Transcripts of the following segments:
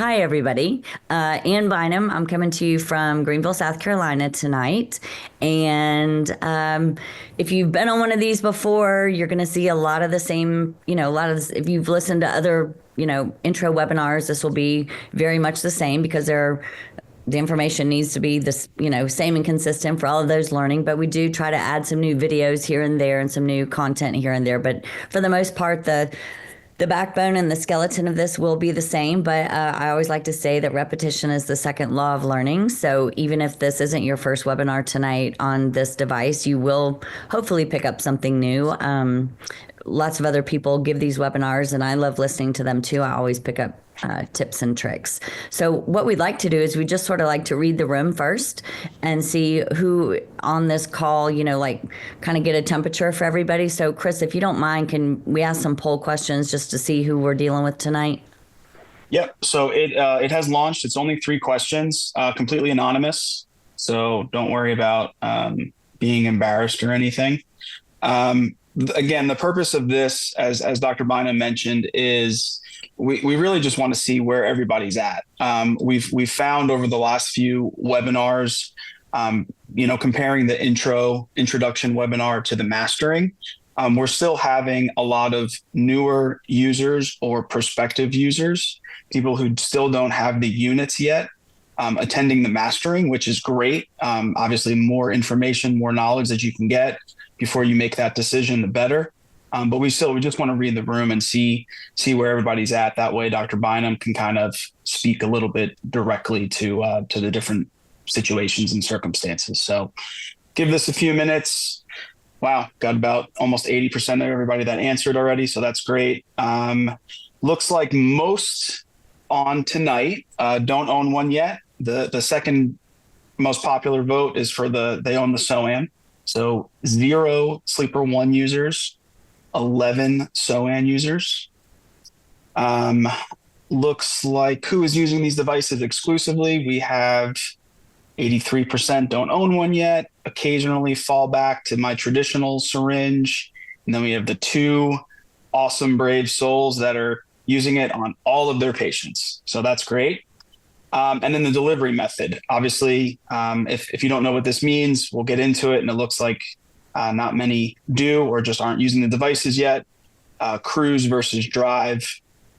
Hi, everybody. Ann Bynum. I'm coming to you from Greenville, South Carolina tonight. And if you've been on one of these before, you're going to see a lot of the same, a lot of this, if you've listened to other, intro webinars, this will be very much the same because the information needs to be this, same and consistent for all of those learning, but we do try to add some new videos here and there and some new content here and there. But for the most part, the backbone and the skeleton of this will be the same, but I always like to say that repetition is the second law of learning. So even if this isn't your first webinar tonight on this device, you will hopefully pick up something new. Lots of other people give these webinars, and I love listening to them too. I always pick up tips and tricks. So what we'd like to do is we just sort of like to read the room first and see who on this call, kind of get a temperature for everybody. So Chris, if you don't mind, can we ask some poll questions just to see who we're dealing with tonight? Yep. So it has launched. It's only 3 questions, completely anonymous. So don't worry about being embarrassed or anything. Again, the purpose of this, as Dr. Bynum mentioned, is we really just want to see where everybody's at. We've found over the last few webinars, comparing the introduction webinar to the mastering, we're still having a lot of newer users or prospective users, people who still don't have the units yet, attending the mastering, which is great. Obviously, more information, more knowledge that you can get before you make that decision, the better. But we just want to read the room and see where everybody's at. That way, Dr. Bynum can kind of speak a little bit directly to the different situations and circumstances. So give this a few minutes. Wow, got about almost 80% of everybody that answered already. So that's great. Looks like most on tonight don't own one yet. The second most popular vote is for they own the SOAN. So 0 Sleeper 1 users, 11 SOAN users. Looks like who is using these devices exclusively. We have 83% don't own one yet, occasionally fall back to my traditional syringe. And then we have the 2 awesome, brave souls that are using it on all of their patients. So that's great. And then the delivery method. Obviously, if you don't know what this means, we'll get into it. And it looks like not many do or just aren't using the devices yet. Cruise versus drive.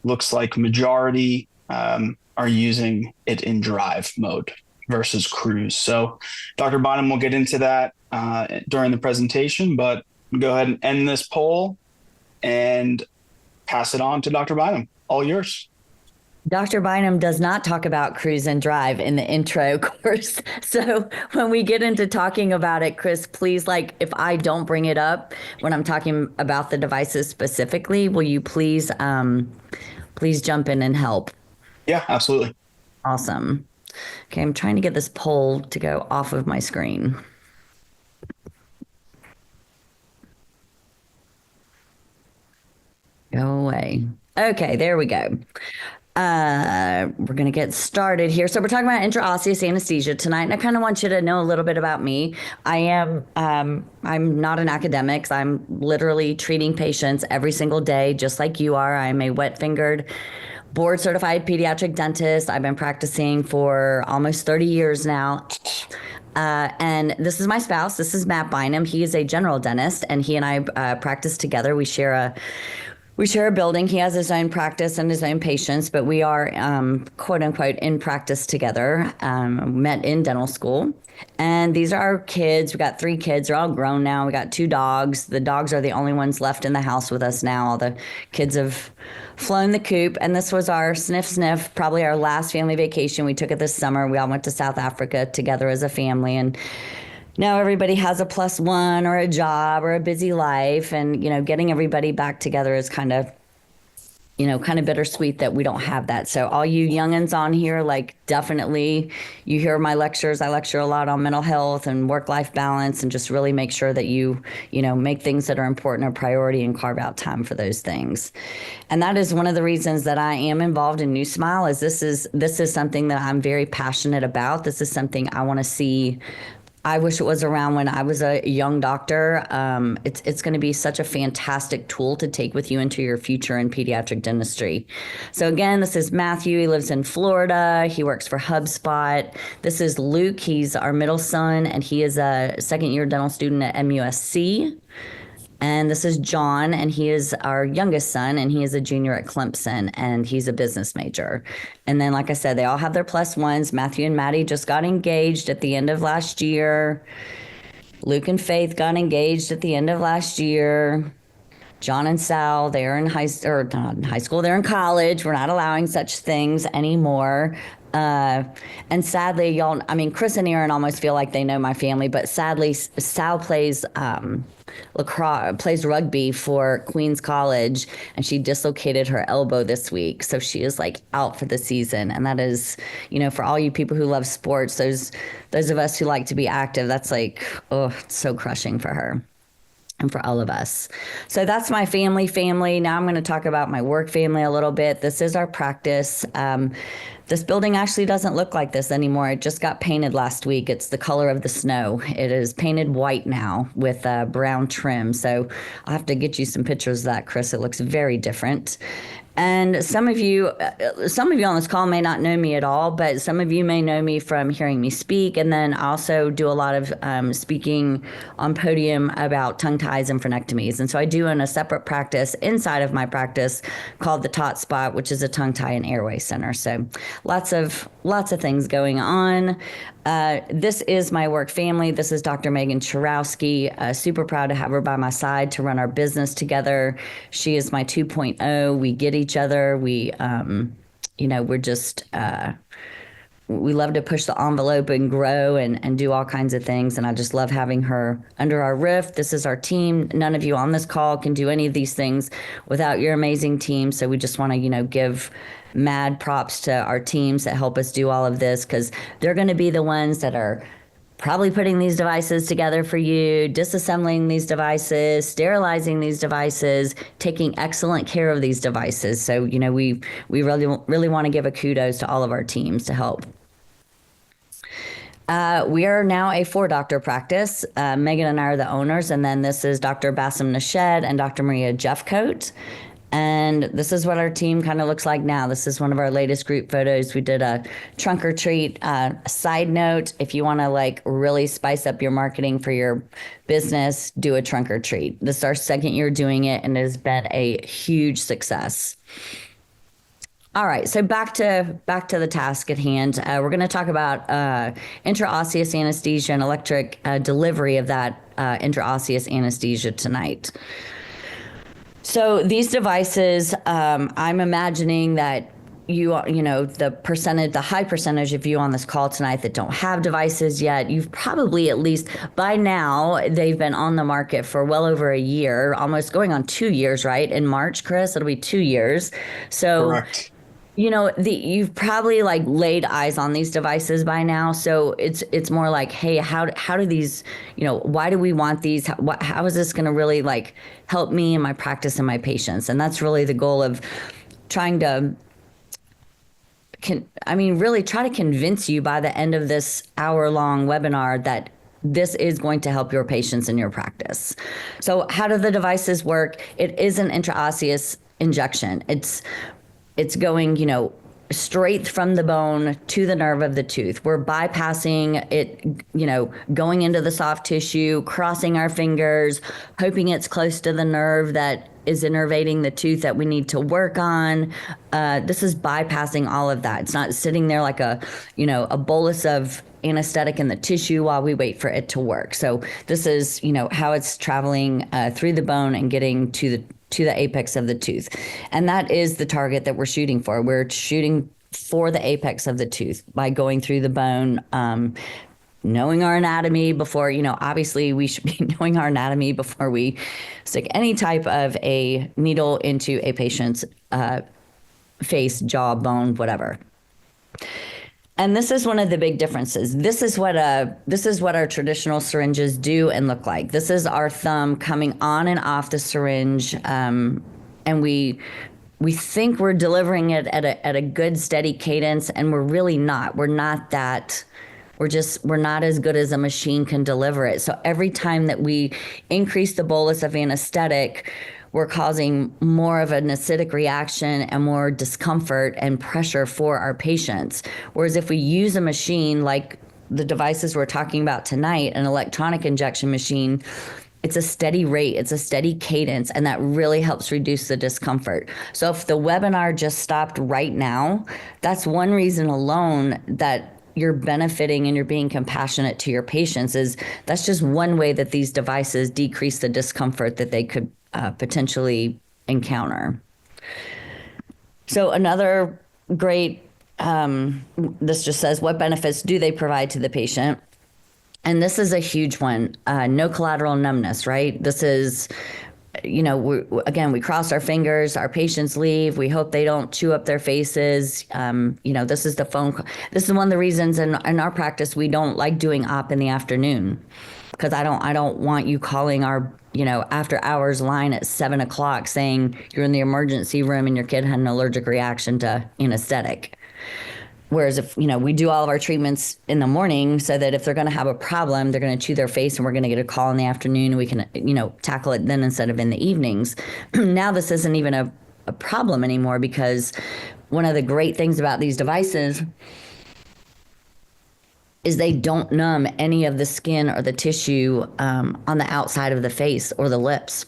Looks like majority are using it in drive mode versus cruise. So Dr. Bynum will get into that during the presentation, but go ahead and end this poll and pass it on to Dr. Bynum. All yours. Dr. Bynum does not talk about cruise and drive in the intro course. So when we get into talking about it, Chris, please, if I don't bring it up when I'm talking about the devices specifically, will you please jump in and help? Yeah, absolutely. Awesome. Okay, I'm trying to get this poll to go off of my screen. Go away. Okay, there we go. We're going to get started here. So we're talking about intraosseous anesthesia tonight, and I kind of want you to know a little bit about me. I'm not an academic. I'm literally treating patients every single day, just like you are. I'm a wet-fingered, board-certified pediatric dentist. I've been practicing for almost 30 years now. And this is my spouse. This is Matt Bynum. He is a general dentist, and he and I practice together. We share a building. He has his own practice and his own patients, but we are, quote unquote, in practice together, met in dental school. And these are our kids. We got 3 kids. They're all grown now. We got 2 dogs. The dogs are the only ones left in the house with us now. All the kids have flown the coop. And this was our sniff, probably our last family vacation. We took it this summer. We all went to South Africa together as a family. And now everybody has a +1 or a job or a busy life, and getting everybody back together is kind of bittersweet that we don't have that. So all you youngins on here, definitely you hear my lectures. I lecture a lot on mental health and work-life balance, and just really make sure that you make things that are important a priority and carve out time for those things. And that is one of the reasons that I am involved in New Smile. This is something that I'm very passionate about. This is something I want to see I wish it was around when I was a young doctor. It's going to be such a fantastic tool to take with you into your future in pediatric dentistry. So again, this is Matthew. He lives in Florida. He works for HubSpot. This is Luke. He's our middle son, and he is a second year dental student at MUSC. And this is John, and he is our youngest son, and he is a junior at Clemson, and he's a business major. And then, like I said, they all have their plus ones. Matthew and Maddie just got engaged at the end of last year. Luke and Faith got engaged at the end of last year. John and Sal, they're in or not in high school, they're in college. We're not allowing such things anymore. And sadly, y'all, I mean, Chris and Aaron almost feel like they know my family, but sadly, Sal plays lacrosse, plays rugby for Queens College, and she dislocated her elbow this week. So she is like out for the season. And that is, for all you people who love sports, those of us who like to be active, that's like, oh, it's so crushing for her and for all of us. So that's my family. Now I'm going to talk about my work family a little bit. This is our practice. This building actually doesn't look like this anymore. It just got painted last week. It's the color of the snow. It is painted white now with brown trim. So I'll have to get you some pictures of that, Chris. It looks very different. And some of you on this call may not know me at all, but some of you may know me from hearing me speak. And then I also do a lot of speaking on podium about tongue ties and frenectomies. And so I do in a separate practice inside of my practice called the Tot Spot, which is a tongue tie and airway center. So lots of things going on. This is my work family. This is Dr. Megan Chorowski. Super proud to have her by my side to run our business together. She is my 2.0. We get each other. We're just, we love to push the envelope and grow and do all kinds of things. And I just love having her under our roof. This is our team. None of you on this call can do any of these things without your amazing team. So we just want to, give mad props to our teams that help us do all of this, because they're going to be the ones that are probably putting these devices together for you, disassembling these devices, sterilizing these devices, taking excellent care of these devices. So, we really want to give a kudos to all of our teams to help. We are now a 4-doctor practice. Megan and I are the owners, and then this is Dr. Bassem Nashed and Dr. Maria Jeffcoat. And this is what our team kind of looks like now. This is one of our latest group photos. We did a trunk or treat. Side note, if you want to really spice up your marketing for your business, do a trunk or treat. This is our second year doing it, and it has been a huge success. All right, so back to the task at hand. We're going to talk about intraosseous anesthesia and electric delivery of that intraosseous anesthesia tonight. So these devices, I'm imagining that the high percentage of you on this call tonight that don't have devices yet, you've probably at least by now, they've been on the market for well over a year, almost going on 2 years, right? In March, Chris, it'll be 2 years. So Correct. You've probably laid eyes on these devices by now. So it's more like, hey, how do these, why do we want these? How is this going to really help me in my practice and my patients? And that's really the goal of trying to, really try to convince you by the end of this hour-long webinar that this is going to help your patients in your practice. So how do the devices work? It is an intraosseous injection. It's going, straight from the bone to the nerve of the tooth. We're bypassing it, going into the soft tissue, crossing our fingers, hoping it's close to the nerve that is innervating the tooth that we need to work on. This is bypassing all of that. It's not sitting there like a bolus of anesthetic in the tissue while we wait for it to work. So this is, how it's traveling through the bone and getting to the apex of the tooth. And that is the target that we're shooting for. We're shooting for the apex of the tooth by going through the bone, knowing our anatomy before, obviously we should be knowing our anatomy before we stick any type of a needle into a patient's face, jaw, bone, whatever. And this is one of the big differences. This is what our traditional syringes do and look like. This is our thumb coming on and off the syringe, and we think we're delivering it at a good steady cadence, and we're really not. We're not that We're not as good as a machine can deliver it. So every time that we increase the bolus of anesthetic, we're causing more of an acidic reaction and more discomfort and pressure for our patients. Whereas if we use a machine like the devices we're talking about tonight, an electronic injection machine, it's a steady rate, it's a steady cadence, and that really helps reduce the discomfort. So if the webinar just stopped right now, that's one reason alone that you're benefiting and you're being compassionate to your patients. Is that's just one way that these devices decrease the discomfort that they could potentially encounter. So another great, this just says, what benefits do they provide to the patient? And this is a huge one. No collateral numbness, right? This is, again, we cross our fingers, our patients leave. We hope they don't chew up their faces. This is the phone call. This is one of the reasons in our practice, we don't like doing op in the afternoon, because I don't want you calling our, after hours line at 7 o'clock saying you're in the emergency room and your kid had an allergic reaction to anesthetic. Whereas if, we do all of our treatments in the morning so that if they're going to have a problem, they're going to chew their face and we're going to get a call in the afternoon and we can, tackle it then instead of in the evenings. Now this isn't even a problem anymore, because one of the great things about these devices is they don't numb any of the skin or the tissue on the outside of the face or the lips.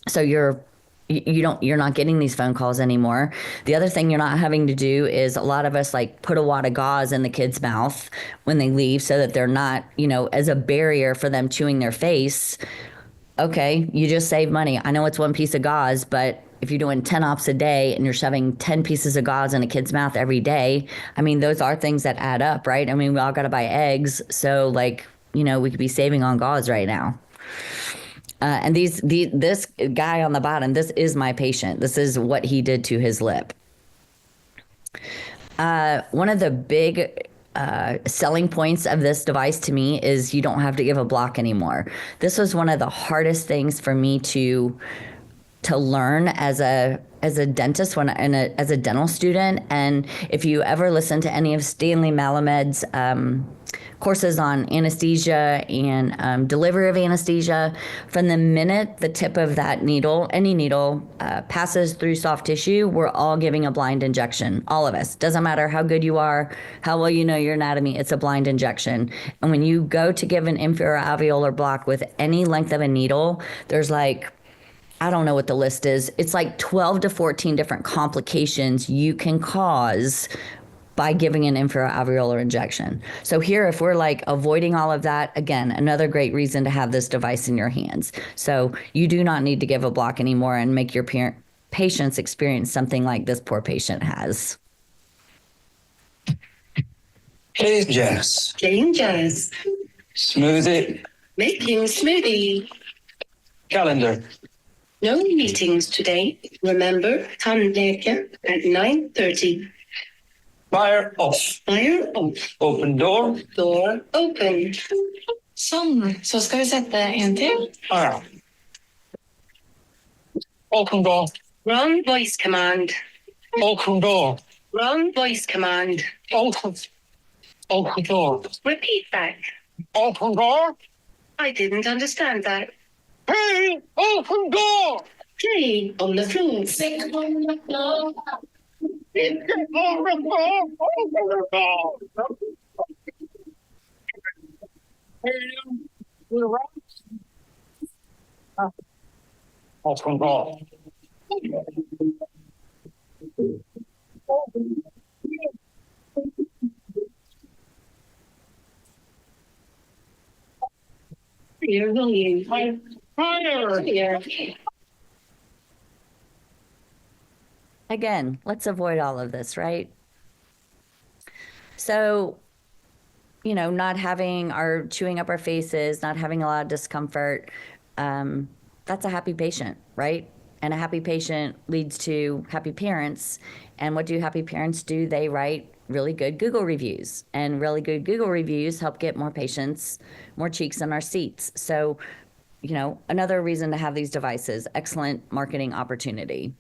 So you're not getting these phone calls anymore. The other thing you're not having to do is, a lot of us put a wad of gauze in the kid's mouth when they leave so that they're not, as a barrier for them chewing their face. Okay, you just save money. I know it's one piece of gauze, but if you're doing 10 ops a day and you're shoving 10 pieces of gauze in a kid's mouth every day, those are things that add up, right? We all got to buy eggs. So we could be saving on gauze right now. And this guy on the bottom, this is my patient. This is what he did to his lip. One of the big selling points of this device to me is you don't have to give a block anymore. This was one of the hardest things for me to learn as a dentist as a dental student. And if you ever listen to any of Stanley Malamed's courses on anesthesia and delivery of anesthesia, from the minute the tip of that needle, any needle, passes through soft tissue, we're all giving a blind injection. All of us. Doesn't matter how good you are, how well you know your anatomy, it's a blind injection. And when you go to give an inferior alveolar block with any length of a needle, there's I don't know what the list is. It's 12 to 14 different complications you can cause by giving an inferior alveolar injection. So here, if we're avoiding all of that, again, another great reason to have this device in your hands. So you do not need to give a block anymore and make your patients experience something like this poor patient has. Hey, Jess. Playing jazz. Smoothie. Making smoothie. Calendar. No meetings today. Remember, tandläkare at 9:30. Fire off. Fire off. Open door. Door open. Så ska vi sätta en till. Fire. Open door. Wrong voice command. Open door. Wrong voice command. Open. Open door. Repeat back. Open door. I didn't understand that. Hey, open door. Play on the floor. Sing on the floor. Open door. Open door. Open door. Clear volume. Fire. Clear. Again, let's avoid all of this, right? So, not having our chewing up our faces, not having a lot of discomfort, that's a happy patient, right? And a happy patient leads to happy parents. And what do happy parents do? They write really good Google reviews, and really good Google reviews help get more patients, more cheeks in our seats. So, another reason to have these devices, excellent marketing opportunity.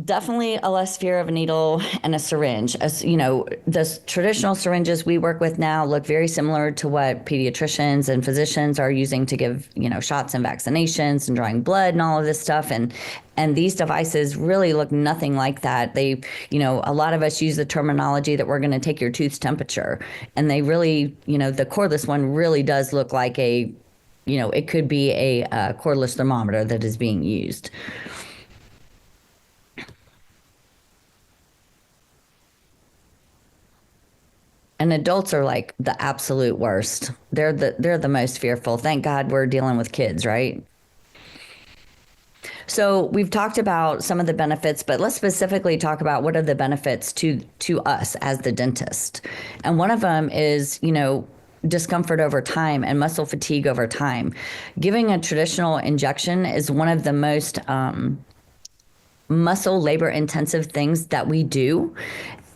Definitely a less fear of a needle and a syringe. As you know, the traditional syringes we work with now look very similar to what pediatricians and physicians are using to give, shots and vaccinations and drawing blood and all of this stuff. And these devices really look nothing like that. They, a lot of us use the terminology that we're going to take your tooth's temperature, and they really, the cordless one really does look like it could be a cordless thermometer that is being used. And adults are like the absolute worst. They're the most fearful. Thank God we're dealing with kids, right? So we've talked about some of the benefits, but let's specifically talk about what are the benefits to us as the dentist. And one of them is, discomfort over time and muscle fatigue over time. Giving a traditional injection is one of the most muscle labor intensive things that we do.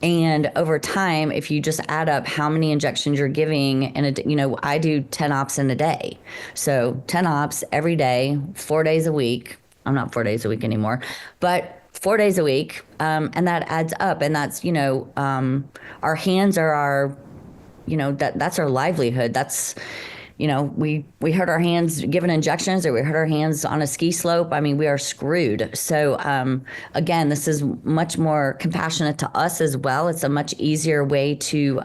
And over time, if you just add up how many injections you're giving, and I do 10 ops in a day. So 10 ops every day, 4 days a week. I'm not 4 days a week anymore, but 4 days a week. And that adds up. And that's, our hands are our, that's our livelihood. That's, we hurt our hands giving injections, or we hurt our hands on a ski slope. I mean, we are screwed. So again, this is much more compassionate to us as well. It's a much easier way to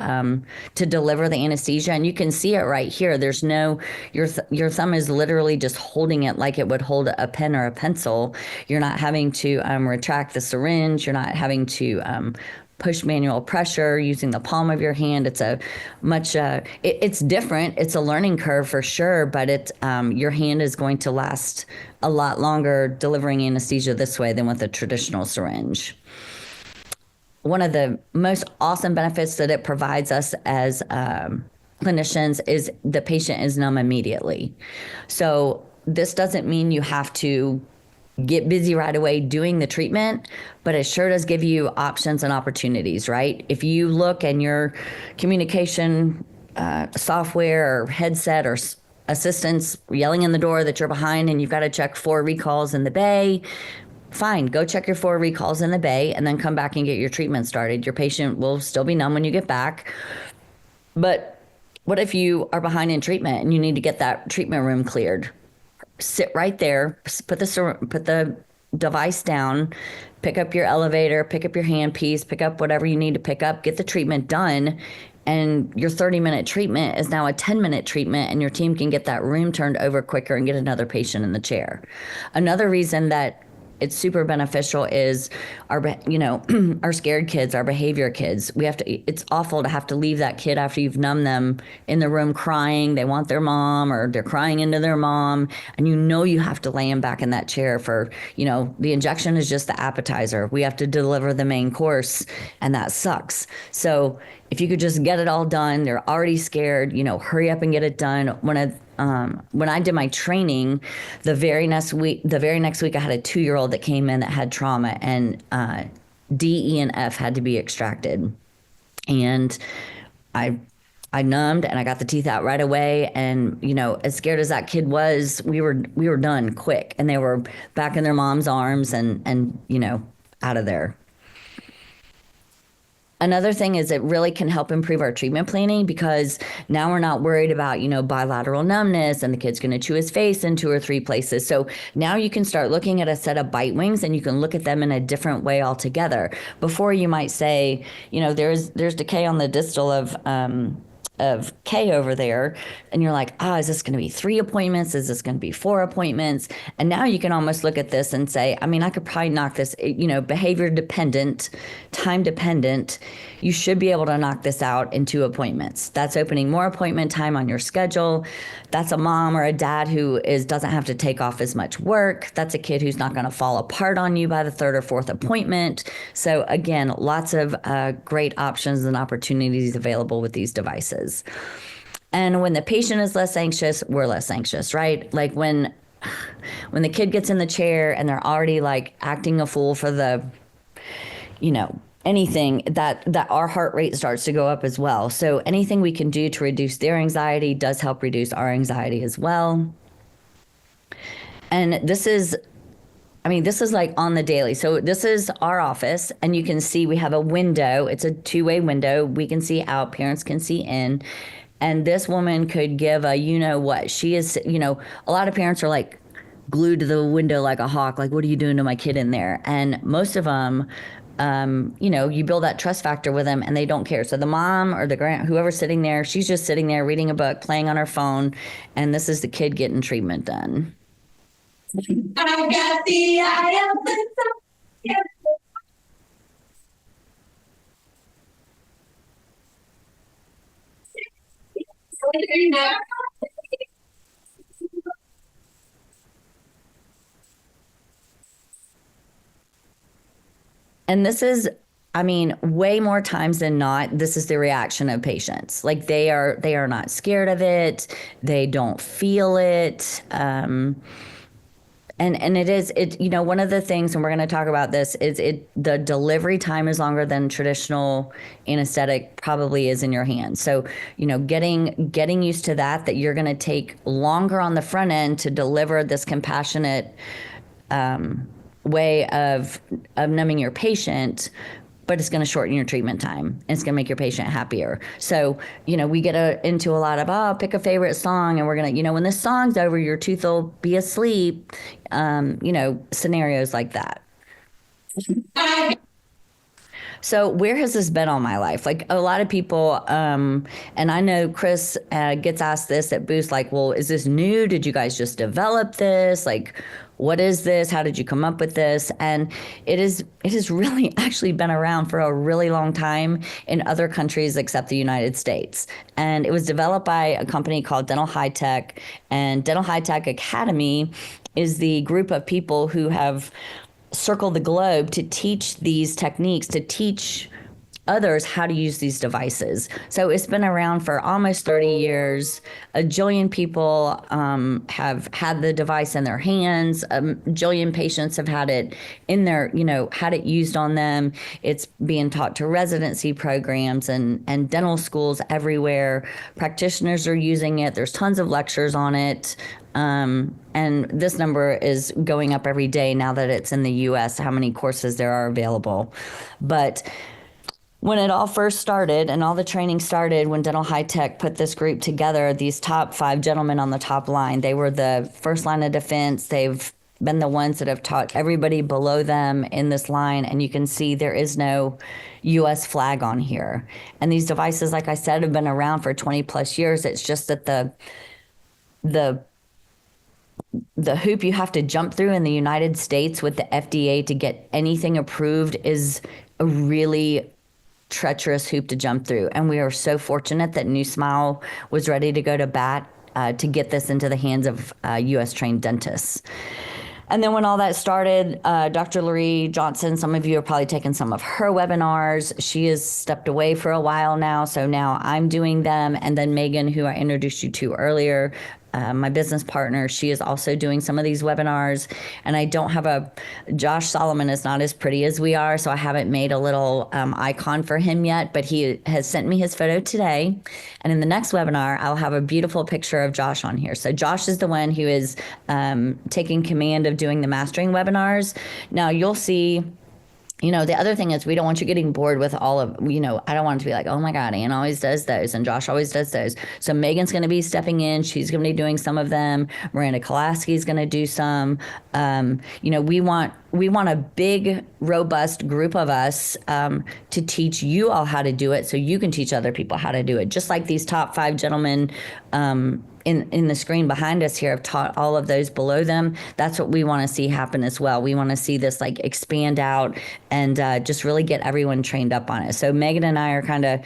deliver the anesthesia, and you can see it right here. There's no your thumb is literally just holding it like it would hold a pen or a pencil. You're not having to retract the syringe. You're not having to push manual pressure using the palm of your hand. It's a much, it's different. It's a learning curve for sure, but your hand is going to last a lot longer delivering anesthesia this way than with a traditional syringe. One of the most awesome benefits that it provides us as clinicians is the patient is numb immediately. So this doesn't mean you have to get busy right away doing the treatment, but it sure does give you options and opportunities, right? If you look and your communication software or headset or assistants yelling in the door that you're behind and you've got to check 4 recalls in the bay, fine, go check your 4 recalls in the bay and then come back and get your treatment started. Your patient will still be numb when you get back. But what if you are behind in treatment and you need to get that treatment room cleared? Sit right there, put the device down, pick up your elevator, pick up your handpiece, pick up whatever you need to pick up, get the treatment done, and your 30-minute treatment is now a 10-minute treatment, and your team can get that room turned over quicker and get another patient in the chair. Another reason that it's super beneficial is our scared kids, our behavior kids. It's awful to have to leave that kid after you've numbed them in the room crying. They want their mom, or they're crying into their mom. And you have to lay them back in that chair for, the injection is just the appetizer. We have to deliver the main course, and that sucks. So if you could just get it all done, they're already scared, hurry up and get it done. When I did my training, the very next week I had a 2-year-old that came in that had trauma, and D, E, and F had to be extracted. And I numbed and I got the teeth out right away. And, as scared as that kid was, we were done quick, and they were back in their mom's arms and out of there. Another thing is it really can help improve our treatment planning, because now we're not worried about, bilateral numbness and the kid's going to chew his face in 2 or 3 places. So now you can start looking at a set of bite wings, and you can look at them in a different way altogether. Before, you might say, there's decay on the distal of K over there, and you're like, is this going to be 3 appointments? Is this going to be 4 appointments? And now you can almost look at this and say, I could probably knock this, behavior dependent, time dependent. You should be able to knock this out in 2 appointments. That's opening more appointment time on your schedule. That's a mom or a dad who doesn't have to take off as much work. That's a kid who's not going to fall apart on you by the 3rd or 4th appointment. So again, lots of great options and opportunities available with these devices. And when the patient is less anxious, we're less anxious, right? Like when the kid gets in the chair and they're already like acting a fool for the, anything, that our heart rate starts to go up as well. So anything we can do to reduce their anxiety does help reduce our anxiety as well. And this is I mean, this is like on the daily. So this is our office, and you can see we have a window. It's a two-way window. We can see out, parents can see in. And this woman could give a you know what. She is, a lot of parents are like glued to the window like a hawk, like, what are you doing to my kid in there? And most of them, you build that trust factor with them and they don't care. So the mom or the whoever's sitting there, she's just sitting there reading a book, playing on her phone, and this is the kid getting treatment done. I got the eye of the sun. And this is, I mean, way more times than not, this is the reaction of patients. Like they are not scared of it. They don't feel it. And it is one of the things, and we're going to talk about this, is the delivery time is longer than traditional anesthetic probably is in your hands. So getting used to that you're going to take longer on the front end to deliver this compassionate way of numbing your patient, but it's going to shorten your treatment time and it's going to make your patient happier. So, we get into a lot of, pick a favorite song, and we're going to, when this song's over, your tooth will be asleep, scenarios like that. So where has this been all my life? Like a lot of people, and I know Chris gets asked this at Boost, like, well, is this new? Did you guys just develop this? Like, what is this? How did you come up with this? And it has really actually been around for a really long time in other countries except the United States. And it was developed by a company called Dental High Tech, and Dental High Tech Academy is the group of people who have circled the globe to teach these techniques, to teach others how to use these devices. So it's been around for almost 30 years. A jillion people have had the device in their hands. A jillion patients have had it in their, had it used on them. It's being taught to residency programs and dental schools everywhere. Practitioners are using it. There's tons of lectures on it. And this number is going up every day now that it's in the US, how many courses there are available. But when it all first started and all the training started, when Dental High Tech put this group together, these top 5 gentlemen on the top line, they were the first line of defense. They've been the ones that have taught everybody below them in this line. And you can see there is no US flag on here. And these devices, like I said, have been around for 20 plus years. It's just that the hoop you have to jump through in the United States with the FDA to get anything approved is a really treacherous hoop to jump through. And we are so fortunate that New Smile was ready to go to bat to get this into the hands of US trained dentists. And then when all that started, Dr. Laurie Johnson, some of you have probably taken some of her webinars. She has stepped away for a while now, so now I'm doing them. And then Megan, who I introduced you to earlier, my business partner, she is also doing some of these webinars. And I don't have Josh Solomon is not as pretty as we are, so I haven't made a little icon for him yet, but he has sent me his photo today. And in the next webinar, I'll have a beautiful picture of Josh on here. So Josh is the one who is taking command of doing the mastering webinars. Now you'll see, the other thing is we don't want you getting bored with all of, I don't want it to be like, oh my God, Ann always does those and Josh always does those. So Megan's going to be stepping in. She's going to be doing some of them. Miranda Kolaski is going to do some. We want a big, robust group of us to teach you all how to do it so you can teach other people how to do it. Just like these top 5 gentlemen in the screen behind us here have taught all of those below them. That's what we want to see happen as well. We want to see this like expand out and just really get everyone trained up on it. So Megan and I are kind of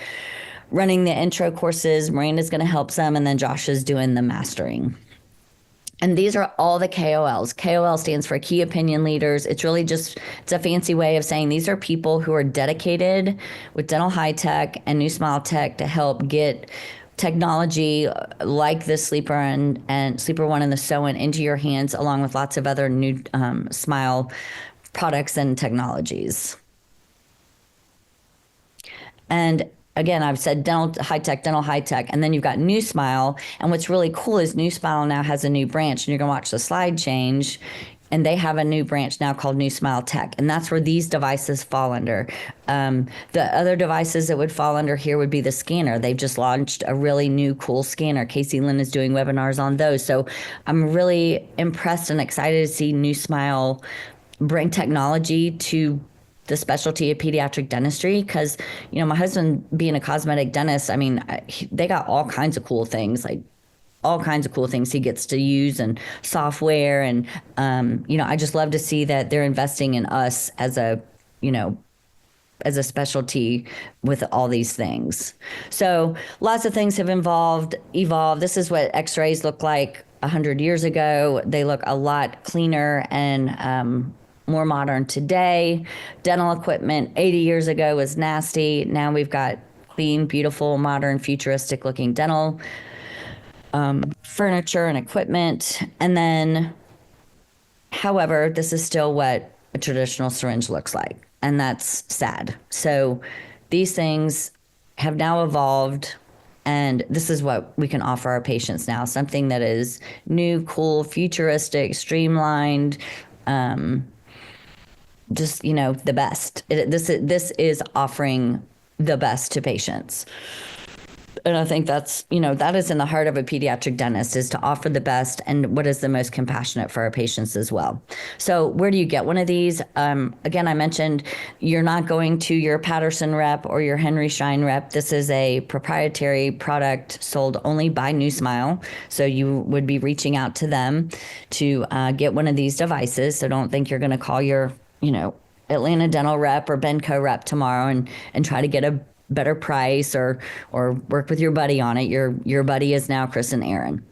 running the intro courses. Miranda's going to help some, and then Josh is doing the mastering. And these are all the KOLs. KOL stands for key opinion leaders. It's really it's a fancy way of saying these are people who are dedicated with Dental High Tech and New Smile Tech to help get technology like the Sleeper and Sleeper One and the Sew-In into your hands, along with lots of other new Smile products and technologies. And again, I've said Dental High Tech, and then you've got New Smile. And what's really cool is New Smile now has a new branch, and you're going to watch the slide change. and they have a new branch now called New Smile Tech, and that's where these devices fall under. The other devices that would fall under here would be the scanner. They've just launched a really new cool scanner. Casey Lynn is doing webinars on those. So I'm really impressed and excited to see New Smile bring technology to the specialty of pediatric dentistry, because my husband being a cosmetic dentist, I mean, they got all kinds of cool things, like all kinds of cool things he gets to use, and software, and I just love to see that they're investing in us as a specialty with all these things. So lots of things have evolved. This is what x-rays look like 100 years ago. They look a lot cleaner and more modern today. Dental equipment 80 years ago was nasty. Now we've got clean, beautiful, modern, futuristic looking dental furniture and equipment. And then, however, this is still what a traditional syringe looks like. And that's sad. So these things have now evolved, and this is what we can offer our patients now. Something that is new, cool, futuristic, streamlined, just the best. This is offering the best to patients, and I think that's that is in the heart of a pediatric dentist, is to offer the best and what is the most compassionate for our patients as well. So where do you get one of these? Again, I mentioned you're not going to your Patterson rep or your Henry Schein rep. This is a proprietary product sold only by New Smile, so you would be reaching out to them to get one of these devices. So don't think you're going to call your Atlanta Dental rep or Benco rep tomorrow and try to get a better price or work with your buddy on it. Your buddy is now Chris and Aaron.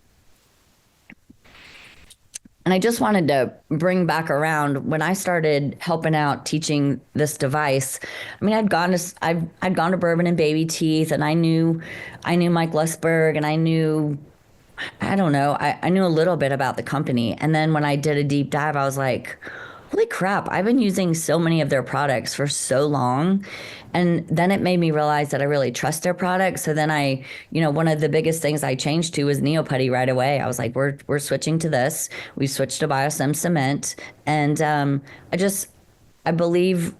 And I just wanted to bring back around when I started helping out teaching this device. I mean, I'd gone to Bourbon and Baby Teeth, and I knew Mike Lusberg, and I knew a little bit about the company. And then when I did a deep dive, I was like, holy crap, I've been using so many of their products for so long. And then it made me realize that I really trust their products. So then one of the biggest things I changed to was Neoputty right away. I was like, we're switching to this. We switched to Biosim Cement. And I believe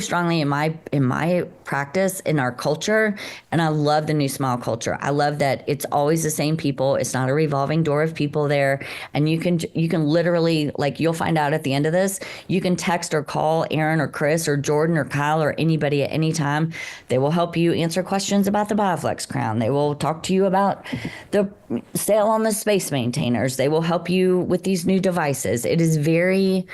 strongly in my practice, in our culture, and I love the New Smile culture. I love that it's always the same people. It's not a revolving door of people there, and you can literally, like, you'll find out at the end of this, you can text or call Aaron or Chris or Jordan or Kyle or anybody at any time. They will help you answer questions about the Bioflex crown. They will talk to you about the sale on the space maintainers. They will help you with these new devices. It is very,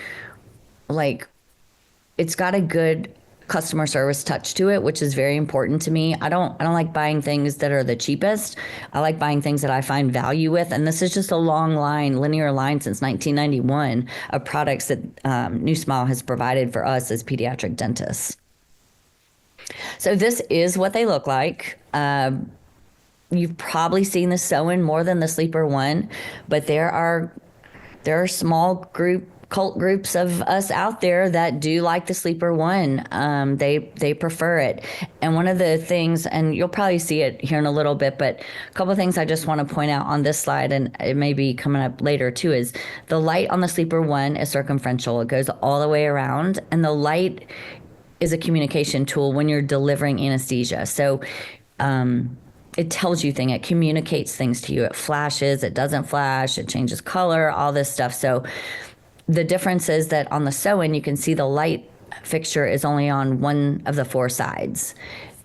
it's got a good customer service touch to it, which is very important to me. I don't like buying things that are the cheapest. I like buying things that I find value with. And this is just a long line, linear line since 1991 of products that New Smile has provided for us as pediatric dentists. So this is what they look like. You've probably seen the Sew-In more than the Sleeper One, but there are small cult groups of us out there that do like the Sleeper One. They prefer it. And one of the things, and you'll probably see it here in a little bit, but a couple of things I just want to point out on this slide, and it may be coming up later too, is the light on the Sleeper One is circumferential. It goes all the way around, and the light is a communication tool when you're delivering anesthesia. So it tells you things, it communicates things to you. It flashes, it doesn't flash, it changes color, all this stuff. So the difference is that on the Sew-In, you can see the light fixture is only on one of the four sides.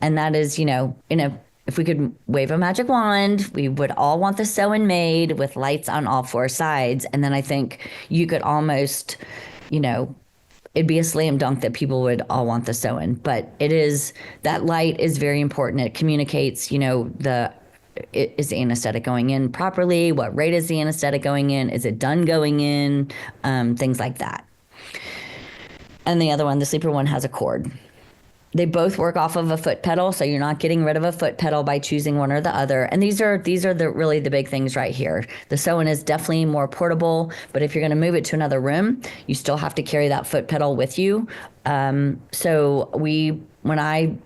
And that is, if we could wave a magic wand, we would all want the Sew-In made with lights on all four sides. And then I think you could almost, it'd be a slam dunk that people would all want the Sew-In. But that light is very important. It communicates, is the anesthetic going in properly? What rate is the anesthetic going in? Is it done going in? Things like that. And the other one, the Sleeper One, has a cord. They both work off of a foot pedal, so you're not getting rid of a foot pedal by choosing one or the other. And these are really the big things right here. The Sew-In is definitely more portable, but if you're going to move it to another room, you still have to carry that foot pedal with you. So when I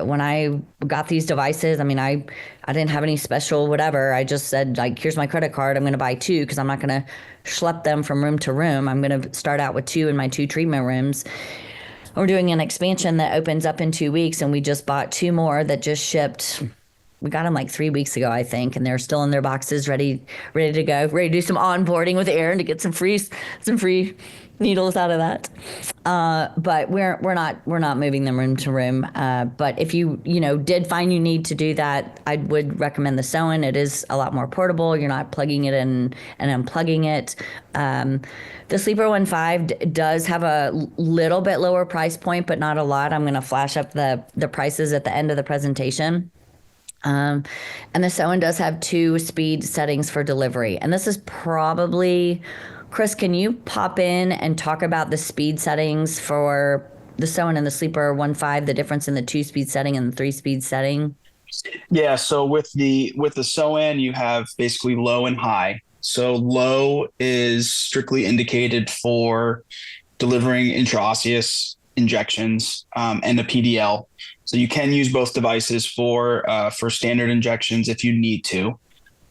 when I got these devices, I mean, I didn't have any special whatever. I just said, like, here's my credit card. I'm going to buy two because I'm not going to schlep them from room to room. I'm going to start out with two in my two treatment rooms. We're doing an expansion that opens up in 2 weeks, and we just bought two more that just shipped. We got them like 3 weeks ago, I think, and they're still in their boxes, ready to go, ready to do some onboarding with Aaron to get some free needles out of that. But we're not moving them room to room. But if you did find you need to do that, I would recommend the Sewn. It is a lot more portable. You're not plugging it in and unplugging it. The Sleeper 1.5 does have a little bit lower price point, but not a lot. I'm going to flash up the prices at the end of the presentation. And the Sewn does have 2 speed settings for delivery. And this is probably, Chris, can you pop in and talk about the speed settings for the Sewn and the Sleeper 1.5, the difference in the 2-speed setting and the 3-speed setting? Yeah. So with the Sewn, you have basically low and high. So low is strictly indicated for delivering intraosseous injections and a PDL. So you can use both devices for standard injections if you need to.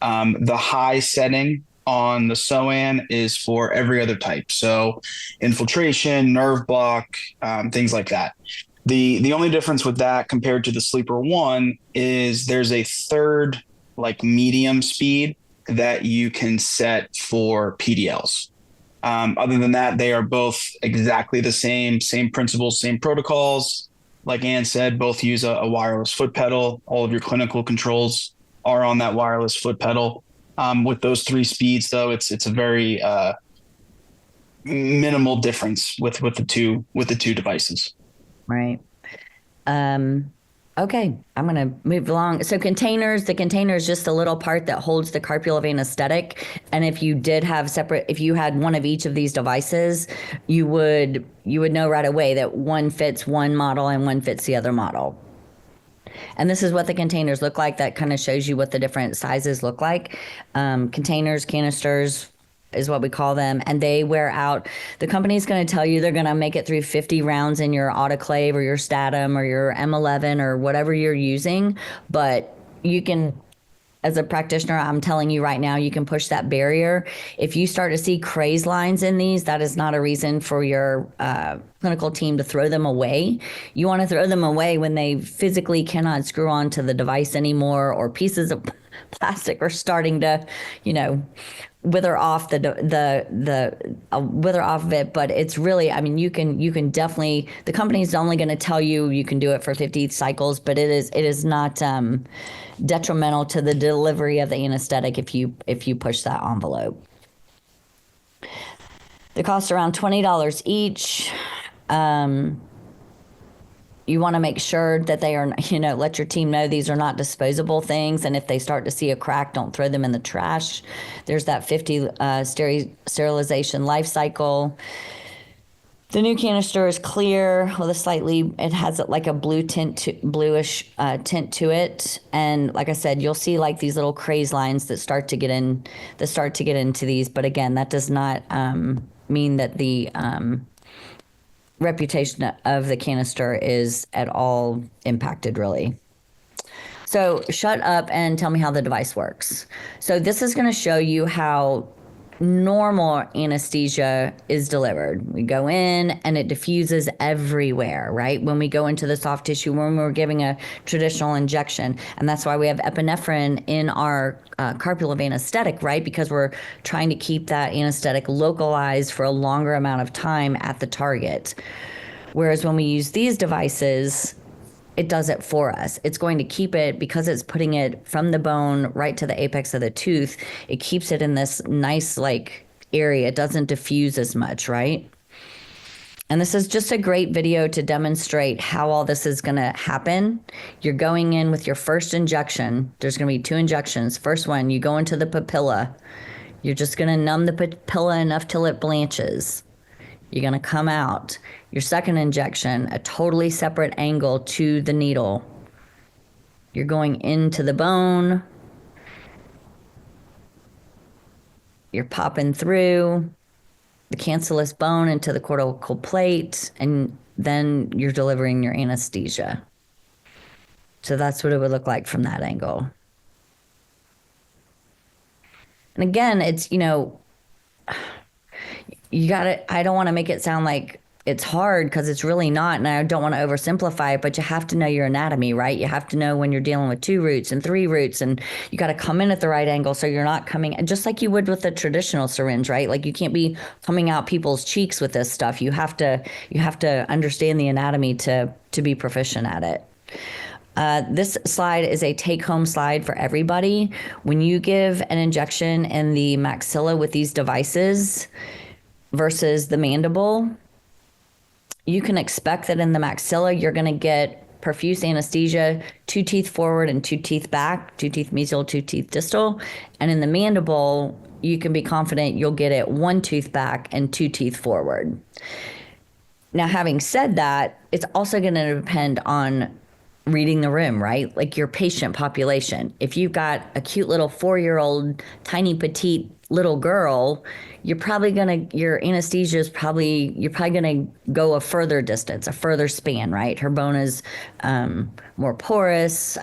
The high setting on the Sewn is for every other type. So infiltration, nerve block, things like that. The only difference with that compared to the Sleeper 1 is there's a third, like, medium speed that you can set for PDLs. Other than that, they are both exactly the same principles, same protocols. Like Ann said, both use a wireless foot pedal. All of your clinical controls are on that wireless foot pedal. With those 3 speeds, though, it's a very minimal difference with the two devices. Right. Okay, I'm going to move along. So the container is just a little part that holds the carpal vein aesthetic. And if you did have if you had one of each of these devices, you would know right away that one fits one model and one fits the other model. And this is what the containers look like. That kind of shows you what the different sizes look like. Containers, canisters is what we call them, and they wear out. The company's going to tell you they're going to make it through 50 rounds in your autoclave or your Statum or your M11 or whatever you're using, but you can, as a practitioner, I'm telling you right now, you can push that barrier. If you start to see craze lines in these, that is not a reason for your clinical team to throw them away. You want to throw them away when they physically cannot screw onto the device anymore, or pieces of plastic are starting to, wither off wither off of it. But it's really, I mean, you can definitely, the company's only going to tell you can do it for 50 cycles, but it is not detrimental to the delivery of the anesthetic if you push that envelope. They cost around $20 each. You want to make sure that they are, let your team know these are not disposable things. And if they start to see a crack, don't throw them in the trash. There's that 50 sterilization life cycle. The new canister is clear with it has like a bluish tint to it. And like I said, you'll see like these little craze lines that start to get into these. But again, that does not mean that the reputation of the canister is at all impacted, really. So shut up and tell me how the device works. So this is going to show you how normal anesthesia is delivered. We go in and it diffuses everywhere, right? When we go into the soft tissue, when we're giving a traditional injection. And that's why we have epinephrine in our carpal vein aesthetic, right? Because we're trying to keep that anesthetic localized for a longer amount of time at the target. Whereas when we use these devices, it does it for us. It's going to keep it, because it's putting it from the bone right to the apex of the tooth. It keeps it in this nice area. It doesn't diffuse as much, right? And this is just a great video to demonstrate how all this is going to happen. You're going in with your first injection. There's going to be 2 injections. First one, you go into the papilla. You're just going to numb the papilla enough till it blanches. You're going to come out. Your second injection, a totally separate angle to the needle. You're going into the bone. You're popping through the cancellous bone into the cortical plate, and then you're delivering your anesthesia. So that's what it would look like from that angle. And again, it's, you got to, I don't want to make it sound like it's hard because it's really not. And I don't want to oversimplify it, but you have to know your anatomy, right? You have to know when you're dealing with 2 roots and 3 roots, and you got to come in at the right angle so you're not coming, just like you would with a traditional syringe, right? Like you can't be coming out people's cheeks with this stuff. You have to understand the anatomy to be proficient at it. This slide is a take-home slide for everybody. When you give an injection in the maxilla with these devices versus the mandible, you can expect that in the maxilla, you're going to get perfuse anesthesia, 2 teeth forward and 2 teeth back, 2 teeth mesial, 2 teeth distal. And in the mandible, you can be confident you'll get it 1 tooth back and 2 teeth forward. Now, having said that, it's also going to depend on reading the room, right? Like your patient population. If you've got a cute little 4-year-old, tiny, petite little girl, your anesthesia is you're probably going to go a further distance, a further span, right? Her bone is more porous.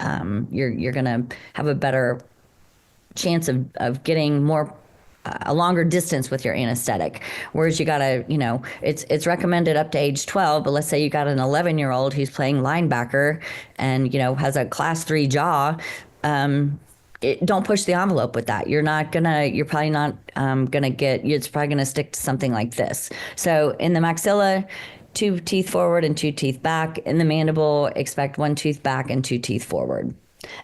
You're going to have a better chance of getting a longer distance with your anesthetic. Whereas you gotta, it's recommended up to age 12, but let's say you got an 11-year-old who's playing linebacker and, has a class 3 jaw. Don't push the envelope with that. You're probably not it's probably gonna stick to something like this. So in the maxilla, 2 teeth forward and 2 teeth back. In the mandible, expect 1 tooth back and 2 teeth forward.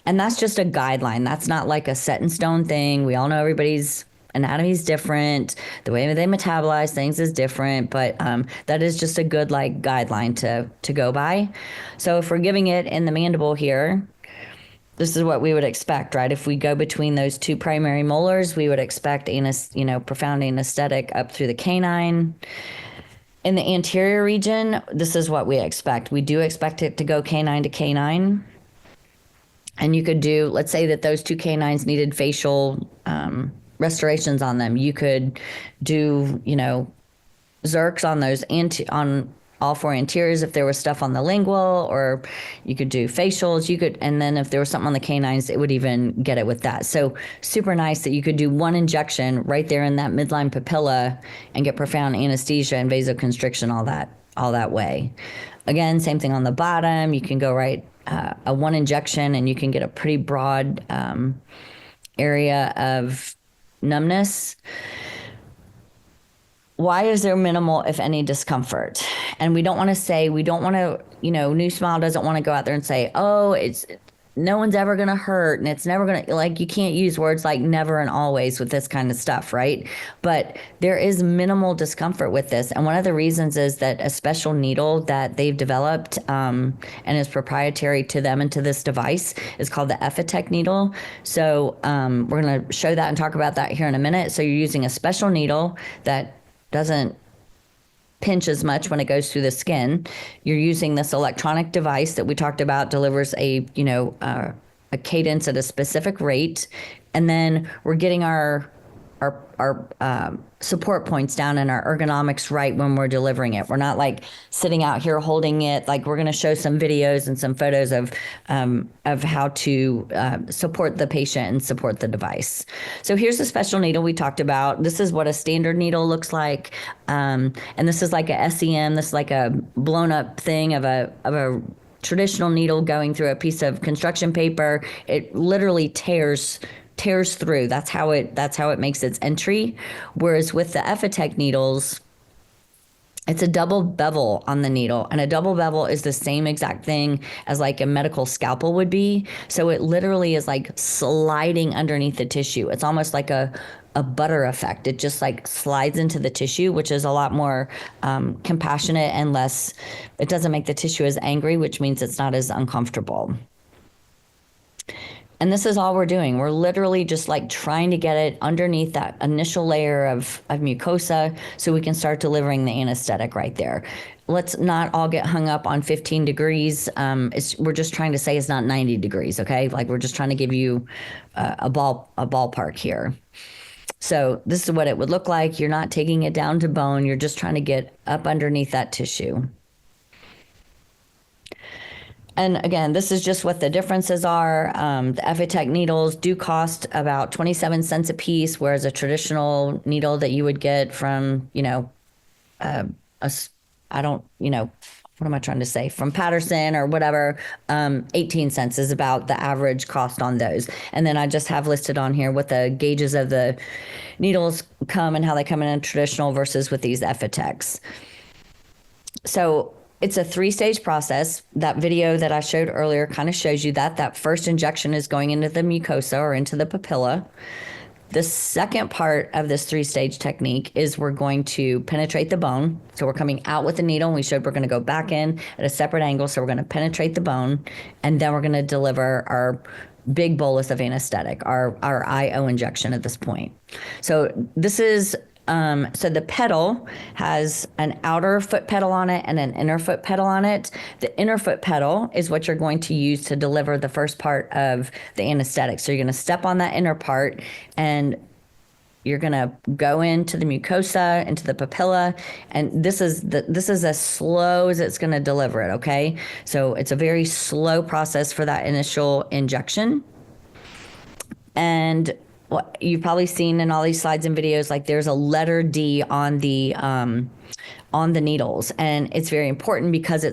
And that's just a guideline. That's not like a set in stone thing. We all know everybody's anatomy is different. The way they metabolize things is different, but that is just a good guideline to go by. So if we're giving it in the mandible here, this is what we would expect, right? If we go between those 2 primary molars, we would expect profound anesthetic up through the canine. In the anterior region, this is what we expect. We do expect it to go canine to canine. And you could do, let's say that those 2 canines needed facial restorations on them. You could do, Zerks on those on all 4 anteriors if there was stuff on the lingual, or you could do facials. And then if there was something on the canines, it would even get it with that. So super nice that you could do 1 injection right there in that midline papilla and get profound anesthesia and vasoconstriction all that way. Again, same thing on the bottom. You can go right a 1 injection and you can get a pretty broad area of numbness. Why is there minimal, if any, discomfort? And we don't want to, New Smile doesn't want to go out there and say, oh, no one's ever going to hurt and it's never going to, you can't use words like never and always with this kind of stuff, right? But there is minimal discomfort with this. And one of the reasons is that a special needle that they've developed and is proprietary to them and to this device is called the Effitech needle. So we're going to show that and talk about that here in a minute. So you're using a special needle that doesn't pinch as much when it goes through the skin. You're using this electronic device that we talked about, delivers a cadence at a specific rate, and then we're getting our support points down and our ergonomics right when we're delivering it. We're not sitting out here holding it. We're going to show some videos and some photos of how to support the patient and support the device. So here's the special needle we talked about. This is what a standard needle looks like. And this is like a SEM. This is like a blown up thing of a traditional needle going through a piece of construction paper. It literally tears through. That's how it makes its entry. Whereas with the Effitech needles, it's a double bevel on the needle, and a double bevel is the same exact thing as a medical scalpel would be. So it literally is sliding underneath the tissue. It's almost like a butter effect. It just slides into the tissue, which is a lot more compassionate and less, it doesn't make the tissue as angry, which means it's not as uncomfortable. And this is all we're doing. We're literally just trying to get it underneath that initial layer of mucosa so we can start delivering the anesthetic right there. Let's not all get hung up on 15 degrees. We're just trying to say it's not 90 degrees, okay? We're just trying to give you a ballpark here. So this is what it would look like. You're not taking it down to bone. You're just trying to get up underneath that tissue. And again, this is just what the differences are. The Effitech needles do cost about 27 cents a piece, whereas a traditional needle that you would get from, I don't, what am I trying to say? From Patterson or whatever, 18 cents is about the average cost on those. And then I just have listed on here what the gauges of the needles come and how they come in a traditional versus with these Effitechs. So it's a 3-stage process. That video that I showed earlier kind of shows you that. That first injection is going into the mucosa or into the papilla. The second part of this 3-stage technique is we're going to penetrate the bone. So we're coming out with the needle, and we showed we're going to go back in at a separate angle. So we're going to penetrate the bone, and then we're going to deliver our big bolus of anesthetic, our IO injection at this point. So this is so the pedal has an outer foot pedal on it and an inner foot pedal on it. The inner foot pedal is what you're going to use to deliver the first part of the anesthetic. So you're going to step on that inner part, and you're going to go into the mucosa, into the papilla, and this is as slow as it's going to deliver it, okay? So it's a very slow process for that initial injection. And what you've probably seen in all these slides and videos, like there's a letter D on the needles, and it's very important because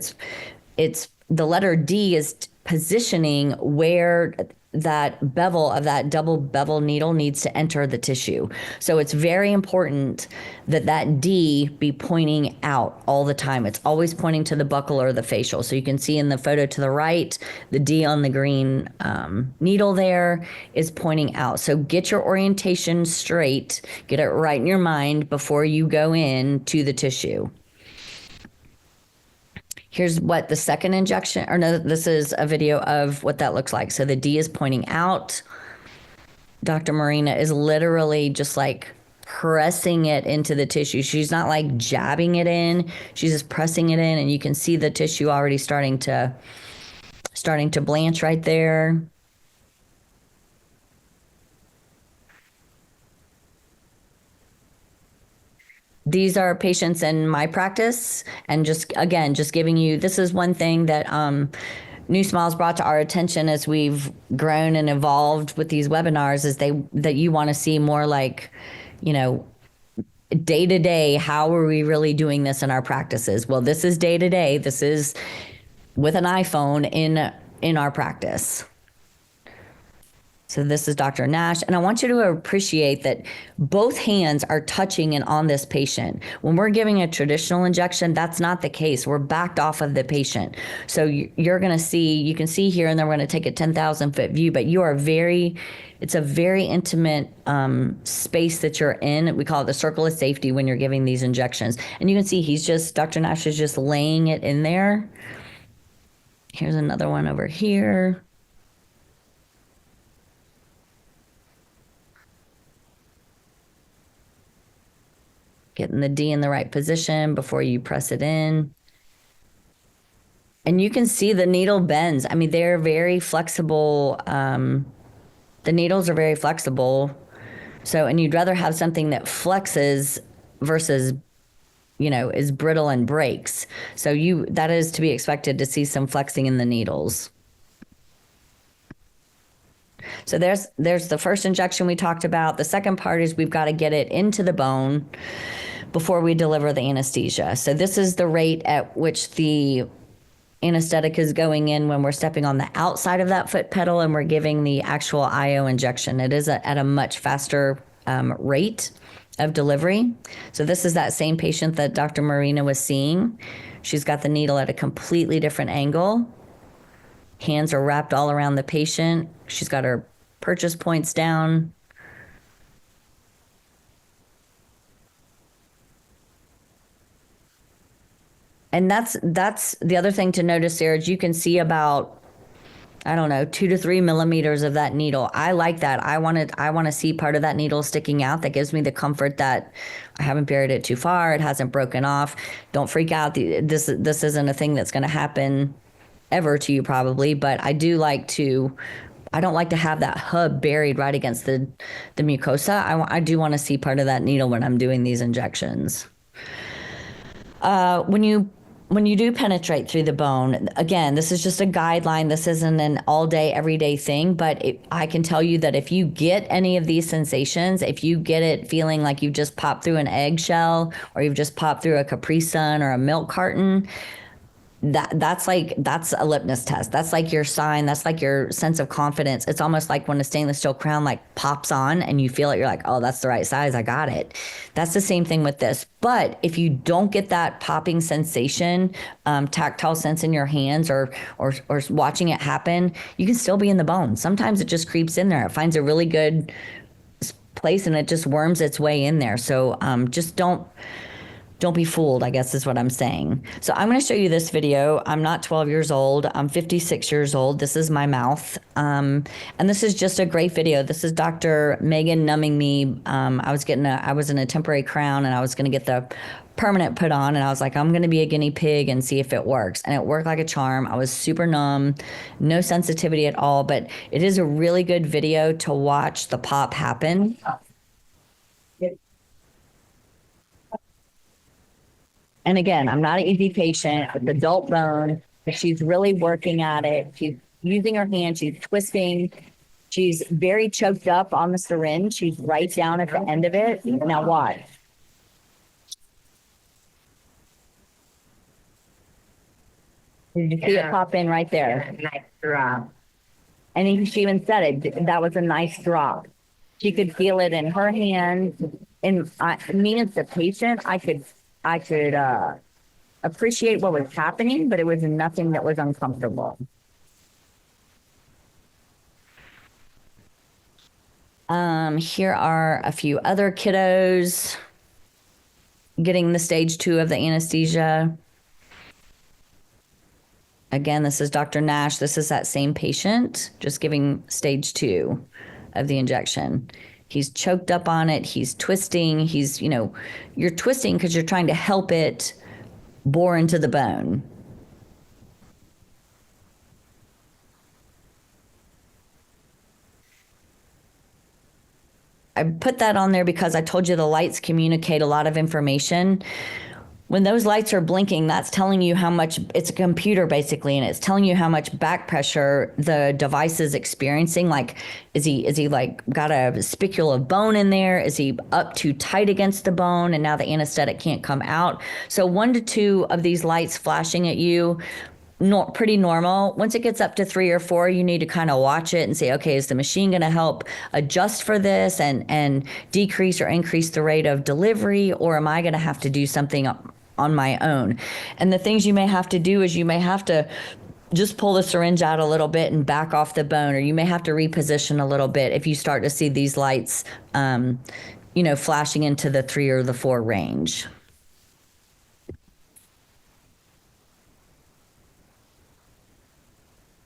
it's the letter D is positioning where that bevel of that double bevel needle needs to enter the tissue. So it's very important that that D be pointing out all the time. It's always pointing to the buccal or the facial. So you can see in the photo to the right, the D on the green needle there is pointing out. So get your orientation straight, get it right in your mind before you go in to the tissue. Here's what the second injection, or no, this is a video of what that looks like. So the D is pointing out. Dr. Marina is literally just like pressing it into the tissue. She's not like jabbing it in. She's just pressing it in, and you can see the tissue already starting to blanch right there. These are patients in my practice, and just giving you, this is one thing that New Smiles brought to our attention as we've grown and evolved with these webinars, is that you want to see more like, day to day, how are we really doing this in our practices? Well, this is day to day. This is with an iPhone in our practice. So this is Dr. Nash, and I want you to appreciate that both hands are touching and on this patient. When we're giving a traditional injection, that's not the case. We're backed off of the patient. So you're going to see, you can see here, and then we're going to take a 10,000 foot view, but it's a very intimate space that you're in. We call it the circle of safety when you're giving these injections. And you can see Dr. Nash is just laying it in there. Here's another one over here. Getting the D in the right position before you press it in. And you can see the needle bends. I mean, they're very flexible. The needles are very flexible. So, and you'd rather have something that flexes versus, is brittle and breaks. So that is to be expected to see some flexing in the needles. So there's the first injection we talked about. The second part is we've got to get it into the bone before we deliver the anesthesia. So this is the rate at which the anesthetic is going in when we're stepping on the outside of that foot pedal and we're giving the actual IO injection. It is at a much faster rate of delivery. So this is that same patient that Dr. Marina was seeing. She's got the needle at a completely different angle. Hands are wrapped all around the patient. She's got her purchase points down. And that's the other thing to notice, Sarah, is you can see about, 2 to 3 millimeters of that needle. I like that. I want to see part of that needle sticking out. That gives me the comfort that I haven't buried it too far. It hasn't broken off. Don't freak out. This isn't a thing that's going to happen ever to you probably, but I don't like to have that hub buried right against the mucosa. I do want to see part of that needle when I'm doing these injections. When you when you do penetrate through the bone, again, this is just a guideline. This isn't an all day, everyday thing, but I can tell you that if you get any of these sensations, if you get it feeling like you've just popped through an eggshell or you've just popped through a Capri Sun or a milk carton, that's a litmus test. That's like your sign. That's like your sense of confidence. It's almost like when a stainless steel crown like pops on and you feel it, you're like, oh, that's the right size. I got it. That's the same thing with this. But if you don't get that popping sensation, tactile sense in your hands or watching it happen, you can still be in the bone. Sometimes it just creeps in there. It finds a really good place and it just worms its way in there. So just don't be fooled, I guess is what I'm saying. So I'm going to show you this video. I'm not 12 years old. I'm 56 years old. This is my mouth. And this is just a great video. This is Dr. Megan numbing me. I was in a temporary crown and I was going to get the permanent put on. And I was like, I'm going to be a guinea pig and see if it works. And it worked like a charm. I was super numb, no sensitivity at all. But it is a really good video to watch the pop happen. And again, I'm not an easy patient with adult bone, but she's really working at it. She's using her hand, she's twisting. She's very choked up on the syringe. She's right down at the end of it. Now watch. Did you see it pop in right there? Nice drop. And she even said it, that was a nice drop. She could feel it in her hand. And me as the patient, I could appreciate what was happening, but it was nothing that was uncomfortable. Here are a few other kiddos getting the stage 2 of the anesthesia. Again, this is Dr. Nash. This is that same patient, just giving stage 2 of the injection. He's choked up on it. He's twisting. You're twisting because you're trying to help it bore into the bone. I put that on there because I told you the lights communicate a lot of information. When those lights are blinking, that's telling you how much, it's a computer basically, and it's telling you how much back pressure the device is experiencing. Like, is he like got a spicule of bone in there? Is he up too tight against the bone and now the anesthetic can't come out? So 1 to 2 of these lights flashing at you, pretty normal. Once it gets up to 3 or 4, you need to kind of watch it and say, okay, is the machine going to help adjust for this and decrease or increase the rate of delivery, or am I going to have to do something on my own? And the things you may have to do is you may have to just pull the syringe out a little bit and back off the bone, or you may have to reposition a little bit if you start to see these lights, flashing into the 3 or the 4 range.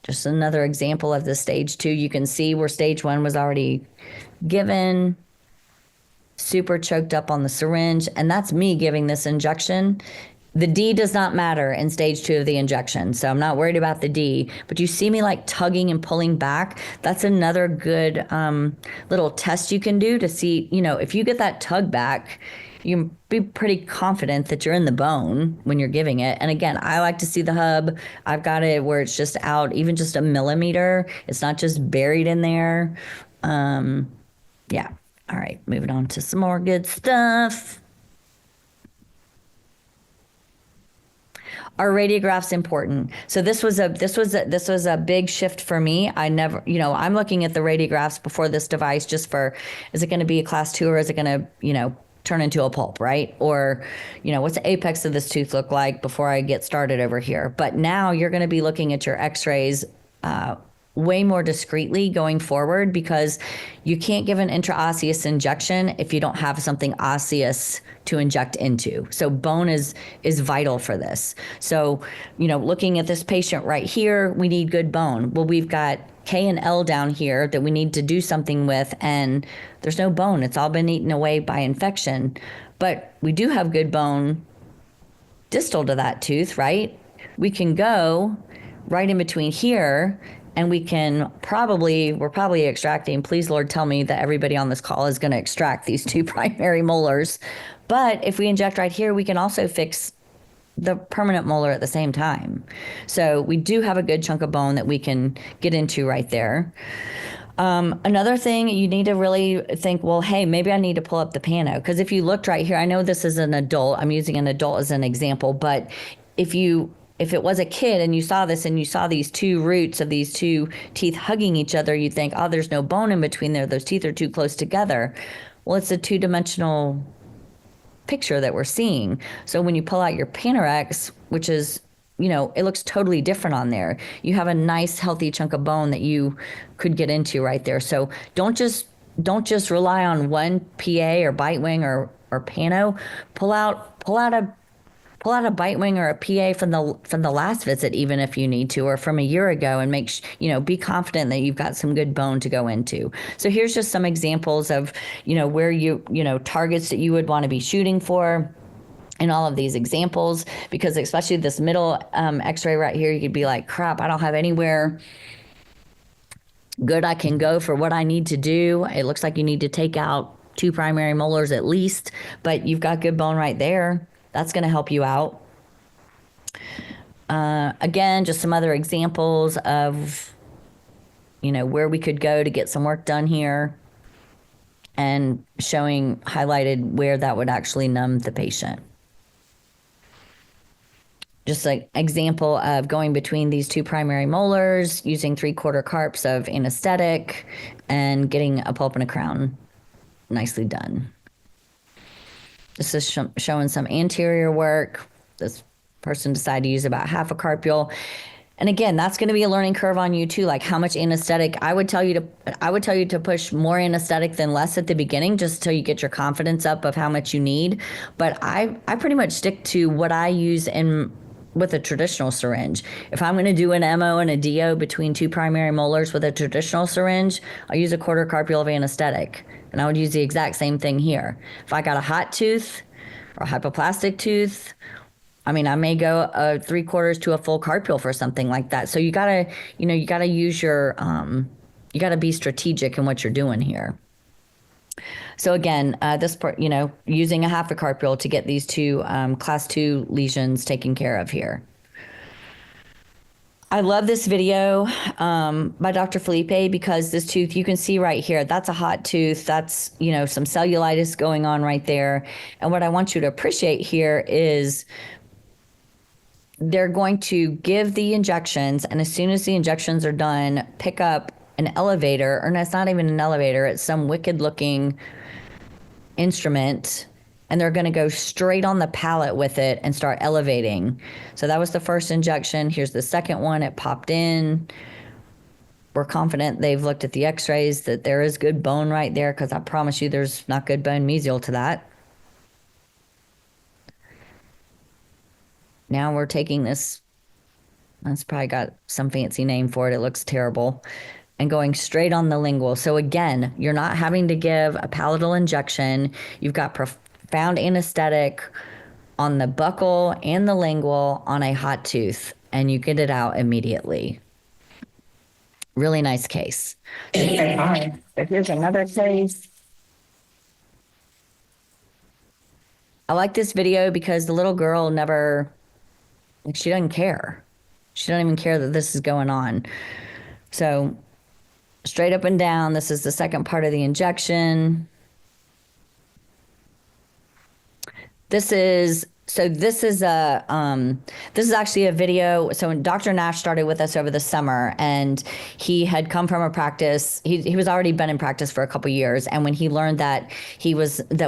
Just another example of the stage 2. You can see where stage 1 was already given. Super choked up on the syringe, and that's me giving this injection. The D does not matter in stage 2 of the injection, so I'm not worried about the D, but you see me like tugging and pulling back. That's another good little test you can do to see, if you get that tug back, you can be pretty confident that you're in the bone when you're giving it. And again, I like to see the hub. I've got it where it's just out, even just a millimeter. It's not just buried in there. Yeah. All right, moving on to some more good stuff. Are radiographs important? So this was a big shift for me. I never, I'm looking at the radiographs before this device just for, is it going to be a class 2 or is it going to, turn into a pulp, right? Or, what's the apex of this tooth look like before I get started over here? But now you're going to be looking at your x-rays way more discreetly going forward, because you can't give an intraosseous injection if you don't have something osseous to inject into. So bone is vital for this. So, looking at this patient right here, we need good bone. Well, we've got K and L down here that we need to do something with, and there's no bone. It's all been eaten away by infection. But we do have good bone distal to that tooth, right? We can go right in between here, and we're probably extracting, please Lord tell me that everybody on this call is going to extract these 2 primary molars. But if we inject right here, we can also fix the permanent molar at the same time. So we do have a good chunk of bone that we can get into right there. Another thing you need to really think, well, hey, maybe I need to pull up the pano. Because if you looked right here, I know this is an adult. I'm using an adult as an example, but if it was a kid and you saw this and you saw these two roots of these two teeth hugging each other, you'd think, oh, there's no bone in between there. Those teeth are too close together. Well, it's a two-dimensional picture that we're seeing. So when you pull out your Panorex, which is, it looks totally different on there. You have a nice healthy chunk of bone that you could get into right there. So don't just rely on one PA or bite wing or pano. Pull out a bite wing or a PA from the last visit, even if you need to, or from a year ago, and be confident that you've got some good bone to go into. So here's just some examples of, where targets that you would want to be shooting for in all of these examples, because especially this middle x-ray right here, you could be like, crap, I don't have anywhere good I can go for what I need to do. It looks like you need to take out 2 primary molars at least, but you've got good bone right there. That's going to help you out. Again, just some other examples of, where we could go to get some work done here, and showing highlighted where that would actually numb the patient. Just an example of going between these 2 primary molars, using 3/4 carps of anesthetic, and getting a pulp and a crown nicely done. This is showing some anterior work. This person decided to use about half a carpule. And again, that's going to be a learning curve on you too. Like how much anesthetic, I would tell you to push more anesthetic than less at the beginning, just until you get your confidence up of how much you need. But I pretty much stick to what I use with a traditional syringe. If I'm going to do an MO and a DO between 2 primary molars with a traditional syringe, I'll use a 1/4 carpule of anesthetic. And I would use the exact same thing here. If I got a hot tooth or a hypoplastic tooth, I may go 3/4 to a full carpule for something like that. So you gotta use your, you gotta be strategic in what you're doing here. So again, using a half a carpule to get these 2 class 2 lesions taken care of here. I love this video by Dr. Felipe, because this tooth, you can see right here, that's a hot tooth. That's, some cellulitis going on right there. And what I want you to appreciate here is they're going to give the injections, and as soon as the injections are done, pick up an elevator, or it's not even an elevator, it's some wicked looking instrument, and they're going to go straight on the palate with it and start elevating. So that was the first injection. Here's the second one. It popped in. We're confident they've looked at the x-rays that there is good bone right there, because I promise you there's not good bone mesial to that. Now we're taking this, that's probably got some fancy name for it, it looks terrible, and going straight on the lingual. So again, you're not having to give a palatal injection. You've got profound anesthetic on the buccal and the lingual on a hot tooth, and you get it out immediately. Really nice case. So here's another case. I like this video because the little girl she doesn't care. She doesn't even care that this is going on. So straight up and down, this is the second part of the injection. This is actually a video. So when Dr. Nash started with us over the summer, and he had come from a practice, he was already been in practice for a couple years. And when he learned that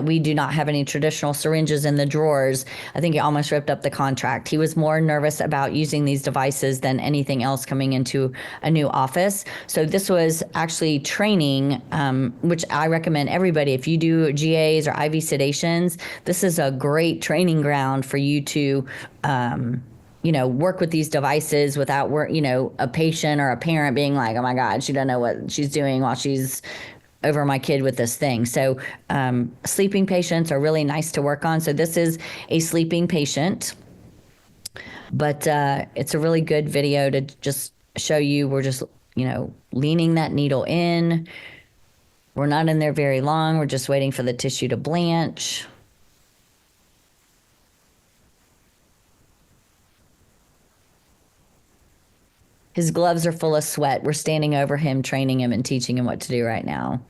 we do not have any traditional syringes in the drawers, I think he almost ripped up the contract. He was more nervous about using these devices than anything else coming into a new office. So this was actually training, which I recommend everybody, if you do GAs or IV sedations, this is a great training ground for you to, work with these devices without a patient or a parent being like, oh my God, she doesn't know what she's doing while she's over my kid with this thing. So sleeping patients are really nice to work on. So this is a sleeping patient, but it's a really good video to just show you, we're just, leaning that needle in. We're not in there very long. We're just waiting for the tissue to blanch. His gloves are full of sweat. We're standing over him, training him and teaching him what to do right now.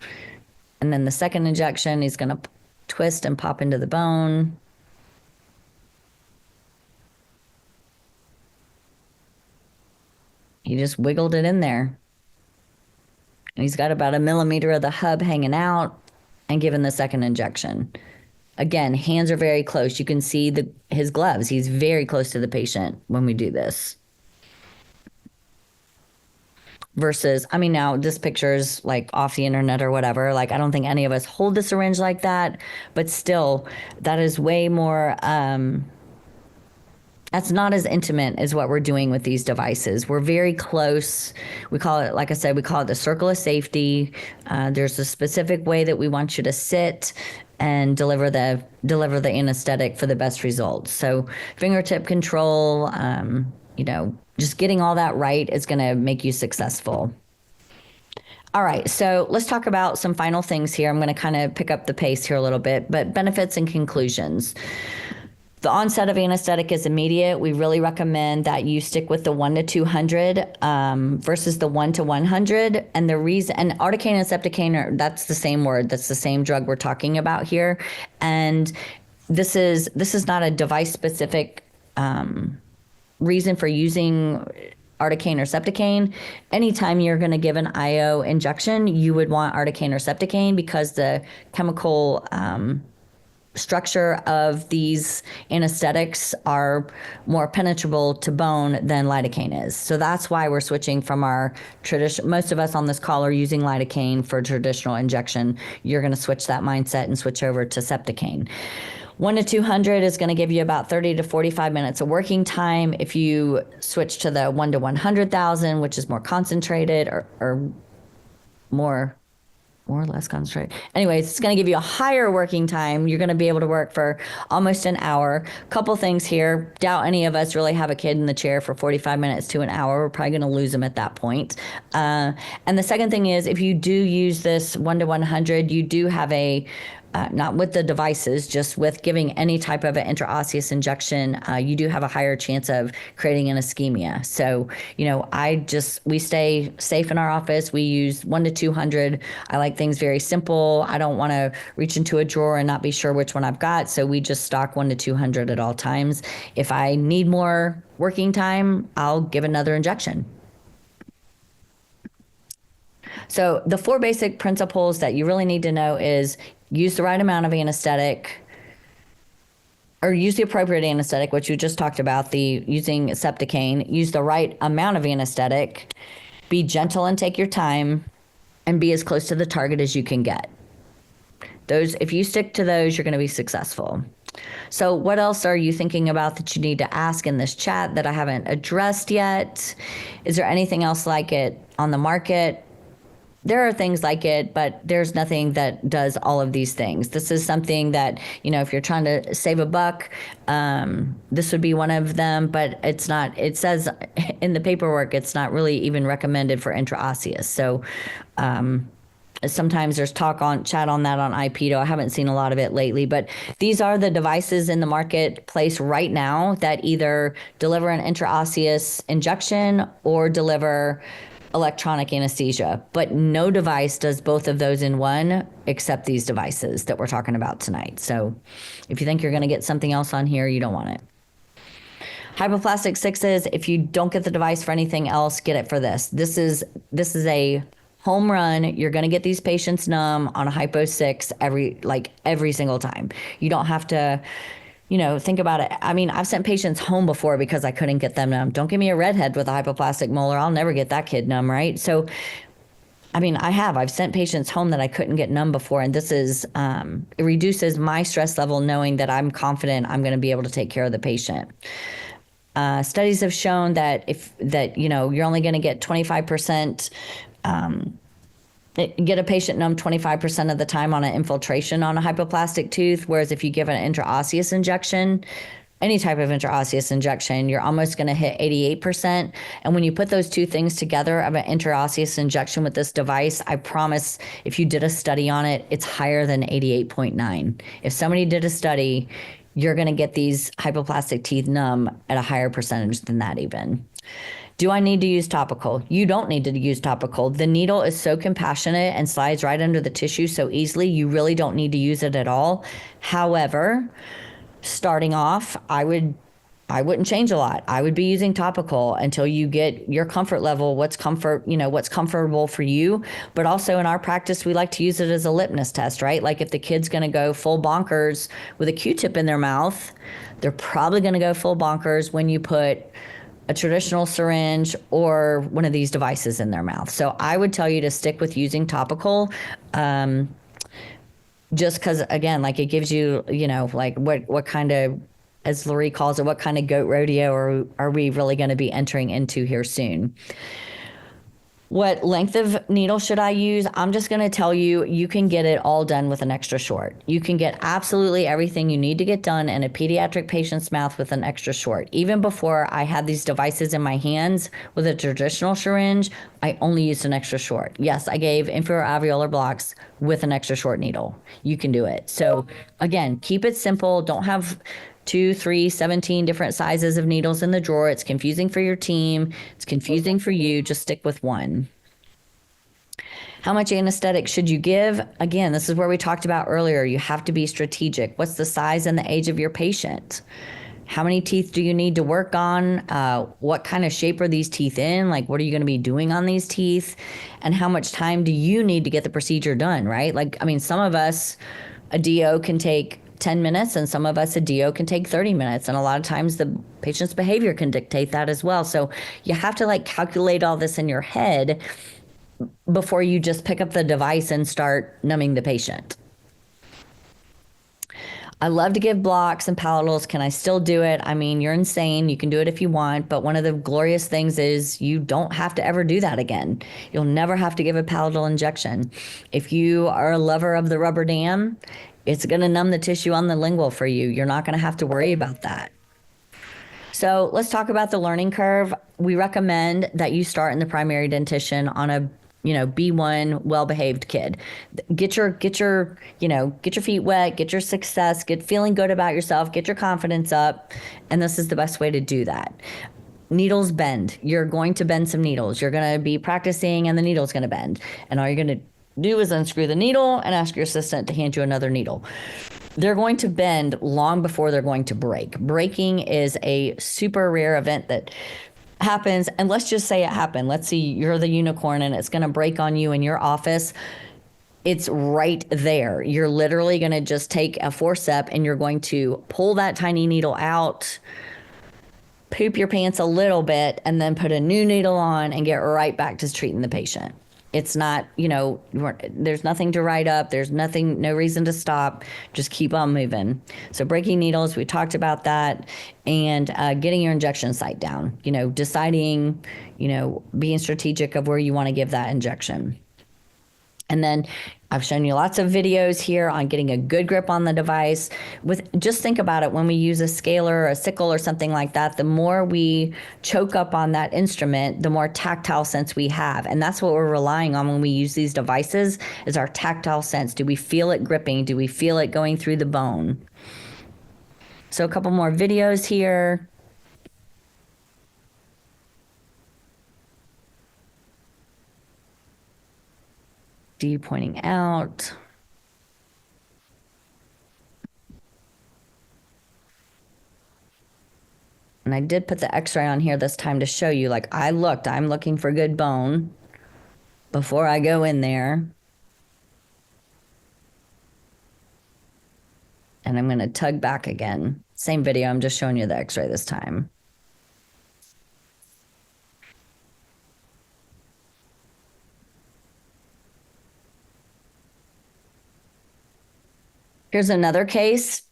And then the second injection, he's going to twist and pop into the bone. He just wiggled it in there. And he's got about 1 millimeter of the hub hanging out and given the second injection. Again, hands are very close. You can see his gloves. He's very close to the patient when we do this. Versus, I mean, now this picture is like off the internet or whatever. Like, I don't think any of us hold the syringe like that, but still, that is way more, that's not as intimate as what we're doing with these devices. We're very close. We call it, like I said, we call it the circle of safety. There's a specific way that we want you to sit and deliver the anesthetic for the best results. So fingertip control, just getting all that right is going to make you successful. All right, so let's talk about some final things here. I'm going to kind of pick up the pace here a little bit, but benefits and conclusions. The onset of anesthetic is immediate. We really recommend that you stick with the 1 to 200 versus the 1 to 100. And the reason, and articaine and septicaine, that's the same word. That's the same drug we're talking about here. And this is not a device specific reason for using articaine or septicaine. Anytime you're going to give an IO injection, you would want articaine or septicaine because the chemical structure of these anesthetics are more penetrable to bone than lidocaine is. So that's why we're switching from our tradition. Most of us on this call are using lidocaine for traditional injection. You're going to switch that mindset and switch over to septicaine. 1 to 200 is going to give you about 30 to 45 minutes of working time. If you switch to the 1 to 100,000, which is more concentrated or more or less concentrated. Anyways, it's going to give you a higher working time. You're going to be able to work for almost an hour. Couple things here. Doubt any of us really have a kid in the chair for 45 minutes to an hour. We're probably going to lose them at that point. And the second thing is, if you do use this 1 to 100, you do have not with the devices, just with giving any type of an intraosseous injection, you do have a higher chance of creating an ischemia. So, we stay safe in our office. We use 1 to 200. I like things very simple. I don't want to reach into a drawer and not be sure which one I've got. So we just stock 1 to 200 at all times. If I need more working time, I'll give another injection. So the 4 basic principles that you really need to know is use the right amount of anesthetic, or use the appropriate anesthetic, which you just talked about, using septicaine. Use the right amount of anesthetic, be gentle and take your time, and be as close to the target as you can get. If you stick to those, you're going to be successful. So what else are you thinking about that you need to ask in this chat that I haven't addressed yet? Is there anything else like it on the market? There are things like it, but there's nothing that does all of these things. This is something that, if you're trying to save a buck, this would be one of them, but it's not. It says in the paperwork, it's not really even recommended for intraosseous. So sometimes there's chat on that on IPEDO. I haven't seen a lot of it lately, but these are the devices in the marketplace right now that either deliver an intraosseous injection or deliver electronic anesthesia, but no device does both of those in one except these devices that we're talking about tonight. So if you think you're going to get something else on here, you don't want it. Hypoplastic sixes, if you don't get the device for anything else, get it for this. This is a home run. You're going to get these patients numb on a hypo 6 every single time. You don't have to think about it. I mean, I've sent patients home before because I couldn't get them numb. Don't give me a redhead with a hypoplastic molar. I'll never get that kid numb, right? So, I've sent patients home that I couldn't get numb before. And this it reduces my stress level knowing that I'm confident I'm going to be able to take care of the patient. Studies have shown that you're only going to get 25%, get a patient numb 25% of the time on an infiltration on a hypoplastic tooth, whereas if you give an intraosseous injection, any type of intraosseous injection, you're almost going to hit 88%. And when you put those two things together of an intraosseous injection with this device, I promise if you did a study on it, it's higher than 88.9. If somebody did a study, you're going to get these hypoplastic teeth numb at a higher percentage than that even. Do I need to use topical? You don't need to use topical. The needle is so compassionate and slides right under the tissue so easily, you really don't need to use it at all. However, starting off, I wouldn't change a lot. I would be using topical until you get your comfort level, what's comfortable for you. But also in our practice, we like to use it as a litmus test, right? Like if the kid's going to go full bonkers with a Q-tip in their mouth, they're probably going to go full bonkers when you put a traditional syringe or one of these devices in their mouth. So I would tell you to stick with using topical. Just because, again, like it gives you, like what kind of, as Lori calls it, what kind of goat rodeo are we really going to be entering into here soon? What length of needle should I use? I'm just going to tell you, you can get it all done with an extra short. You can get absolutely everything you need to get done in a pediatric patient's mouth with an extra short. Even before I had these devices in my hands with a traditional syringe, I only used an extra short. Yes, I gave inferior alveolar blocks with an extra short needle. You can do it. So again, keep it simple. Don't have 2, 3, 17 different sizes of needles in the drawer. It's confusing for your team. It's confusing for you. Just stick with one. How much anesthetic should you give? Again, this is where we talked about earlier. You have to be strategic. What's the size and the age of your patient? How many teeth do you need to work on? What kind of shape are these teeth in? Like, what are you going to be doing on these teeth? And how much time do you need to get the procedure done, right? Like, I mean, some of us, a DO can take 10 minutes, and some of us, a DO can take 30 minutes. And a lot of times the patient's behavior can dictate that as well. So you have to like calculate all this in your head before you just pick up the device and start numbing the patient. I love to give blocks and palatals. Can I still do it? I mean, you're insane. You can do it if you want. But one of the glorious things is you don't have to ever do that again. You'll never have to give a palatal injection. If you are a lover of the rubber dam, it's going to numb the tissue on the lingual for you. You're not going to have to worry about that. So let's talk about the learning curve. We recommend that you start in the primary dentition on a B1 well-behaved kid. Get your feet wet, get your success, get feeling good about yourself, get your confidence up. And this is the best way to do that. Needles bend. You're going to bend some needles. You're going to be practicing and the needle's going to bend. And all you're going to do is unscrew the needle and ask your assistant to hand you another needle. They're going to bend long before they're going to break. Breaking is a super rare event that happens, and let's just say it happened. Let's see, you're the unicorn and it's going to break on you in your office. It's right there. You're literally going to just take a forceps and you're going to pull that tiny needle out, poop your pants a little bit, and then put a new needle on and get right back to treating the patient. It's not, there's nothing to write up. There's nothing, no reason to stop. Just keep on moving. So breaking needles, we talked about that, and getting your injection site down, deciding, being strategic of where you want to give that injection. And then I've shown you lots of videos here on getting a good grip on the device. Just think about it, when we use a scaler or a sickle or something like that, the more we choke up on that instrument, the more tactile sense we have. And that's what we're relying on when we use these devices, is our tactile sense. Do we feel it gripping? Do we feel it going through the bone? So a couple more videos here. D pointing out. And I did put the x-ray on here this time to show you, like, I'm looking for good bone before I go in there. And I'm going to tug back again. Same video, I'm just showing you the x-ray this time. Here's another case.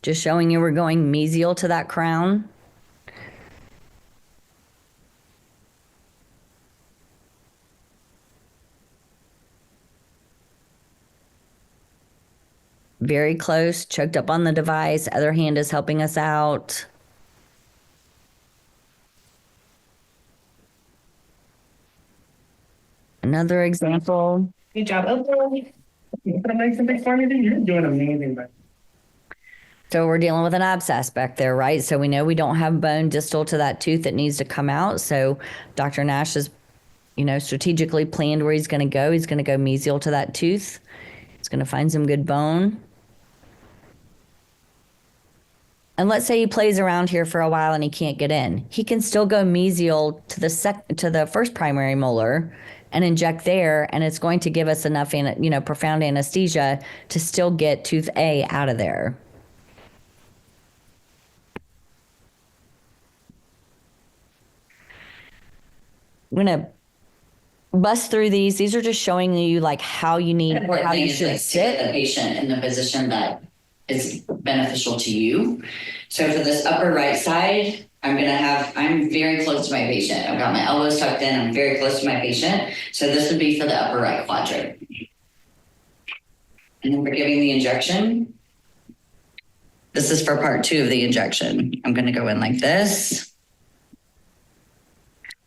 Just showing you we're going mesial to that crown. Very close, choked up on the device. Other hand is helping us out. Another example. Good job. Okay. Put a nice and big for me. You're doing amazing, but So we're dealing with an abscess back there, right? So we know we don't have bone distal to that tooth that needs to come out. So Dr. Nash has, strategically planned where he's going to go. He's going to go mesial to that tooth. He's going to find some good bone. And let's say he plays around here for a while and he can't get in. He can still go mesial to the first primary molar and inject there, and it's going to give us enough, profound anesthesia to still get tooth A out of there. I'm gonna bust through these. These are just showing you like how you should sit the patient in the position that is beneficial to you. So for this upper right side, I'm very close to my patient. I've got my elbows tucked in. I'm very close to my patient. So this would be for the upper right quadrant. And then for giving the injection, this is for part 2 of the injection. I'm going to go in like this.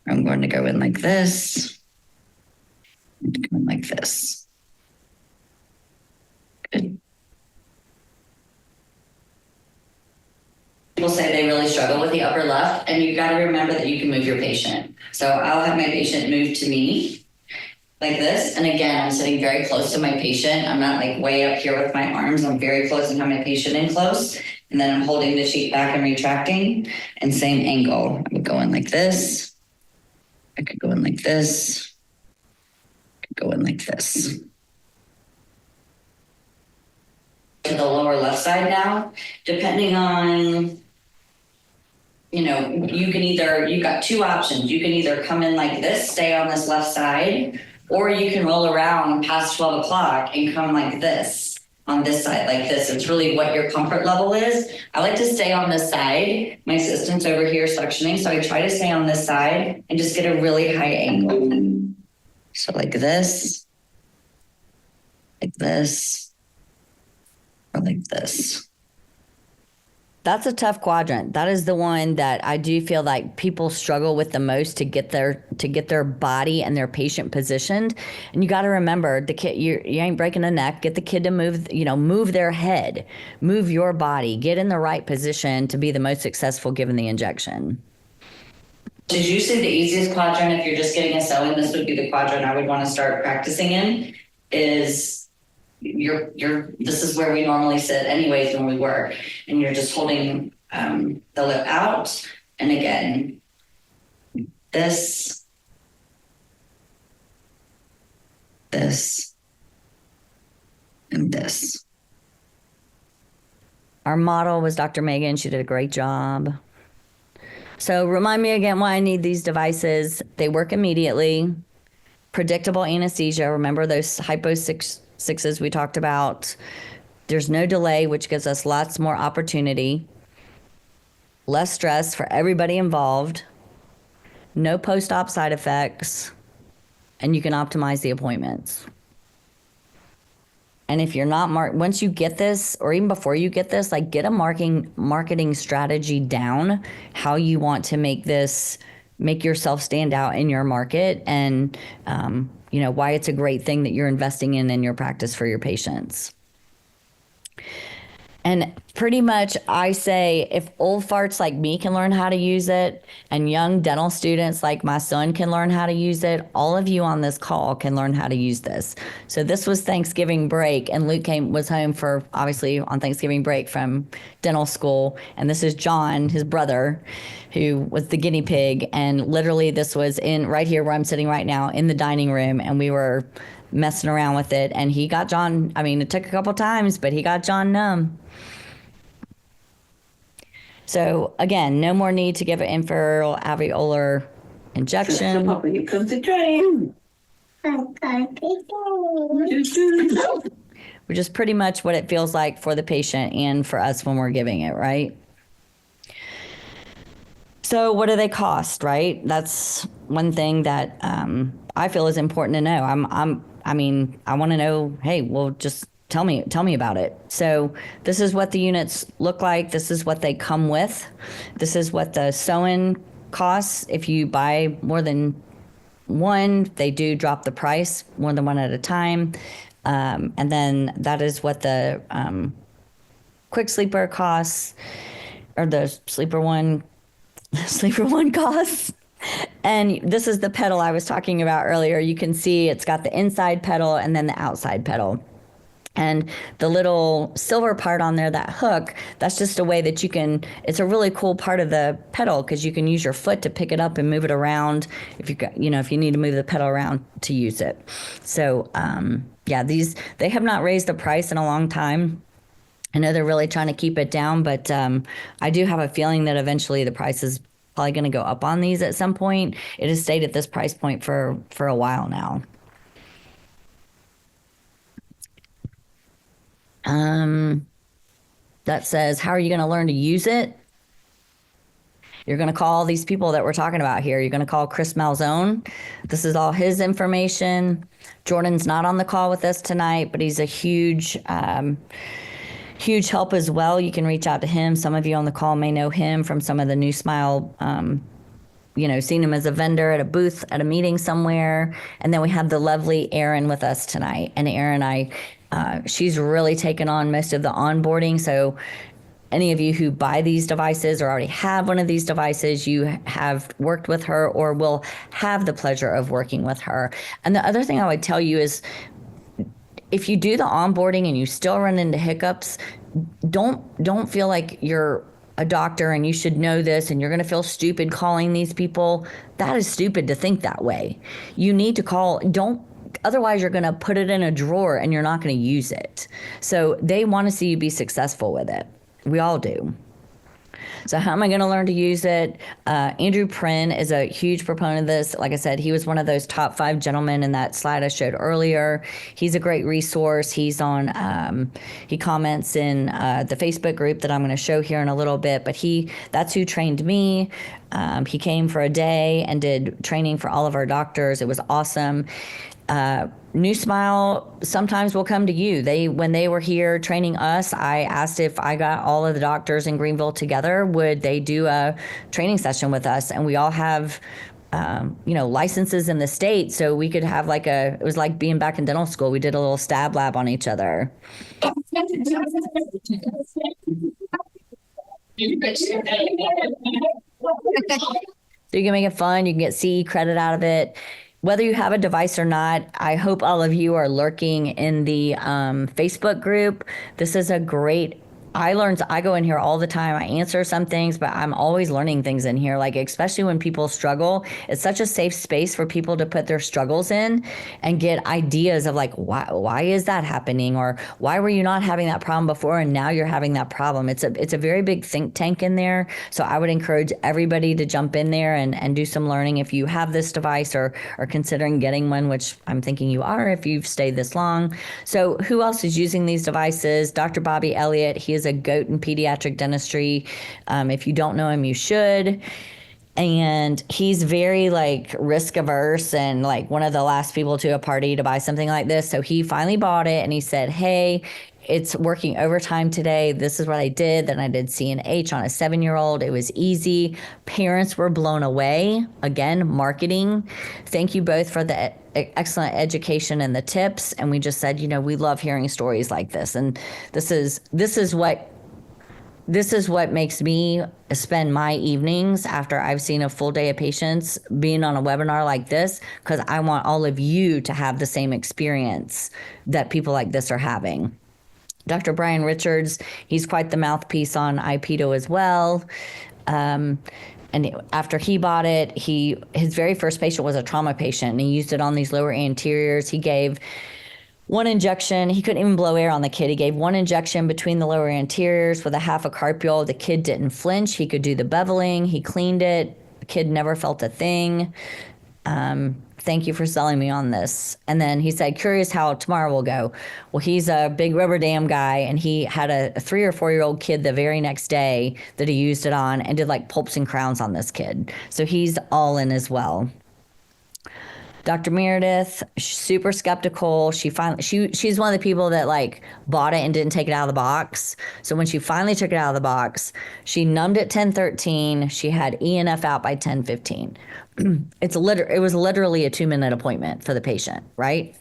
I'm going to go in like this. I'm going to go in like this. Good. People say they really struggle with the upper left, and you got to remember that you can move your patient. So I'll have my patient move to me like this. And again, I'm sitting very close to my patient. I'm not like way up here with my arms. I'm very close and have my patient in close. And then I'm holding the sheet back and retracting, and same angle. I would go in like this. I could go in like this. I could go in like this. To the lower left side now, depending on, you've got 2 options. You can either come in like this, stay on this left side, or you can roll around past 12 o'clock and come like this on this side, like this. It's really what your comfort level is. I like to stay on this side. My assistant's over here suctioning, so I try to stay on this side and just get a really high angle. So like this, or like this. That's a tough quadrant. That is the one that I do feel like people struggle with the most to get their body and their patient positioned. And you got to remember, the kid, you ain't breaking a neck. Get the kid to move their head, move your body, get in the right position to be the most successful given the injection. Did you say the easiest quadrant, if you're just getting a sew-in, this would be the quadrant I would want to start practicing in, is this is where we normally sit anyways when we work, and you're just holding the lip out, and again this and this. Our model was Dr. Megan. She did a great job. So remind me again why I need these devices. They work immediately. Predictable anesthesia. Remember those hypo sixes we talked about. There's no delay, which gives us lots more opportunity. Less stress for everybody involved. No post-op side effects. And you can optimize the appointments. And if you're not once you get this, or even before you get this, like get a marketing strategy down, how you want to make yourself stand out in your market, and why it's a great thing that you're investing in your practice for your patients. And pretty much I say, if old farts like me can learn how to use it, and young dental students like my son can learn how to use it, all of you on this call can learn how to use this. So this was Thanksgiving break, and Luke was home for, obviously, on Thanksgiving break from dental school. And this is John, his brother, who was the guinea pig. And literally this was right here where I'm sitting right now in the dining room, and we were messing around with it. And he got John, it took a couple times, but he got John numb. So again, no more need to give an infraoral alveolar injection. You come to train. Which is pretty much what it feels like for the patient and for us when we're giving it, right? So what do they cost, right? That's one thing that I feel is important to know. I want to know, hey, well, just tell me about it. So this is what the units look like. This is what they come with. This is what the sew-in costs. If you buy more than one, they do drop the price, more than one at a time. And then that is what the quick sleeper costs, or the sleeper one, sleeper one costs. And this is the pedal I was talking about earlier. You can see it's got the inside pedal and then the outside pedal. And the little silver part on there, that hook, that's just a way that you can, it's a really cool part of the pedal because you can use your foot to pick it up and move it around if you got, if you need to move the pedal around to use it. So, yeah, they have not raised the price in a long time. I know they're really trying to keep it down, but I do have a feeling that eventually the price is probably going to go up on these at some point. It has stayed at this price point for a while now. That says, how are you going to learn to use it? You're going to call these people that we're talking about here. You're going to call Chris Malzone. This is all his information. Jordan's not on the call with us tonight, but he's a huge help as well. You can reach out to him. Some of you on the call may know him from some of the New Smile, seen him as a vendor at a booth at a meeting somewhere. And then we have the lovely Erin with us tonight. And Erin, she's really taken on most of the onboarding. So any of you who buy these devices or already have one of these devices, you have worked with her or will have the pleasure of working with her. And the other thing I would tell you is, if you do the onboarding and you still run into hiccups, don't feel like you're a doctor and you should know this and you're going to feel stupid calling these people. That is stupid to think that way. You need to call. Otherwise you're going to put it in a drawer and you're not going to use it. So they want to see you be successful with it. We all do. So how am I going to learn to use it? Andrew Prynne is a huge proponent of this. Like I said, he was one of those top 5 gentlemen in that slide I showed earlier. He's a great resource. He's on, he comments in the Facebook group that I'm going to show here in a little bit, but that's who trained me. He came for a day and did training for all of our doctors. It was awesome. New Smile sometimes will come to you. When they were here training us, I asked if I got all of the doctors in Greenville together, would they do a training session with us? And we all have, licenses in the state, so we could have it was like being back in dental school. We did a little stab lab on each other. So you can make it fun. You can get CE credit out of it. Whether you have a device or not, I hope all of you are lurking in the Facebook group. This is a great, I go in here all the time. I answer some things, but I'm always learning things in here, especially when people struggle. It's such a safe space for people to put their struggles in and get ideas of why is that happening? Or why were you not having that problem before and now you're having that problem? It's a very big think tank in there. So I would encourage everybody to jump in there and do some learning. If you have this device or are considering getting one, which I'm thinking you are if you've stayed this long. So who else is using these devices? Dr. Bobby Elliott, he is a goat in pediatric dentistry. If you don't know him, you should. And he's very risk averse and one of the last people to a party to buy something like this. So he finally bought it and he said, hey, it's working overtime today. This is what I did. Then I did C&H on a 7-year-old. It was easy. Parents were blown away. Again, marketing. Thank you both for the excellent education and the tips. And we just said, we love hearing stories like this. And this is what makes me spend my evenings after I've seen a full day of patients being on a webinar like this, because I want all of you to have the same experience that people like this are having. Dr. Brian Richards, he's quite the mouthpiece on IPEDO as well. And after he bought it, his very first patient was a trauma patient, and he used it on these lower anteriors. He gave one injection. He couldn't even blow air on the kid. He gave one injection between the lower anteriors with a half a carpule. The kid didn't flinch. He could do the beveling. He cleaned it. The kid never felt a thing. Thank you for selling me on this. And then he said, curious how tomorrow will go. Well, he's a big rubber dam guy, and he had a 3 or 4-year-old kid the very next day that he used it on and did pulps and crowns on this kid. So he's all in as well. Dr. Meredith, super skeptical. She's one of the people that like bought it and didn't take it out of the box. So when she finally took it out of the box, she numbed at 10:13. She had ENF out by 10:15. It was literally a 2-minute appointment for the patient, right?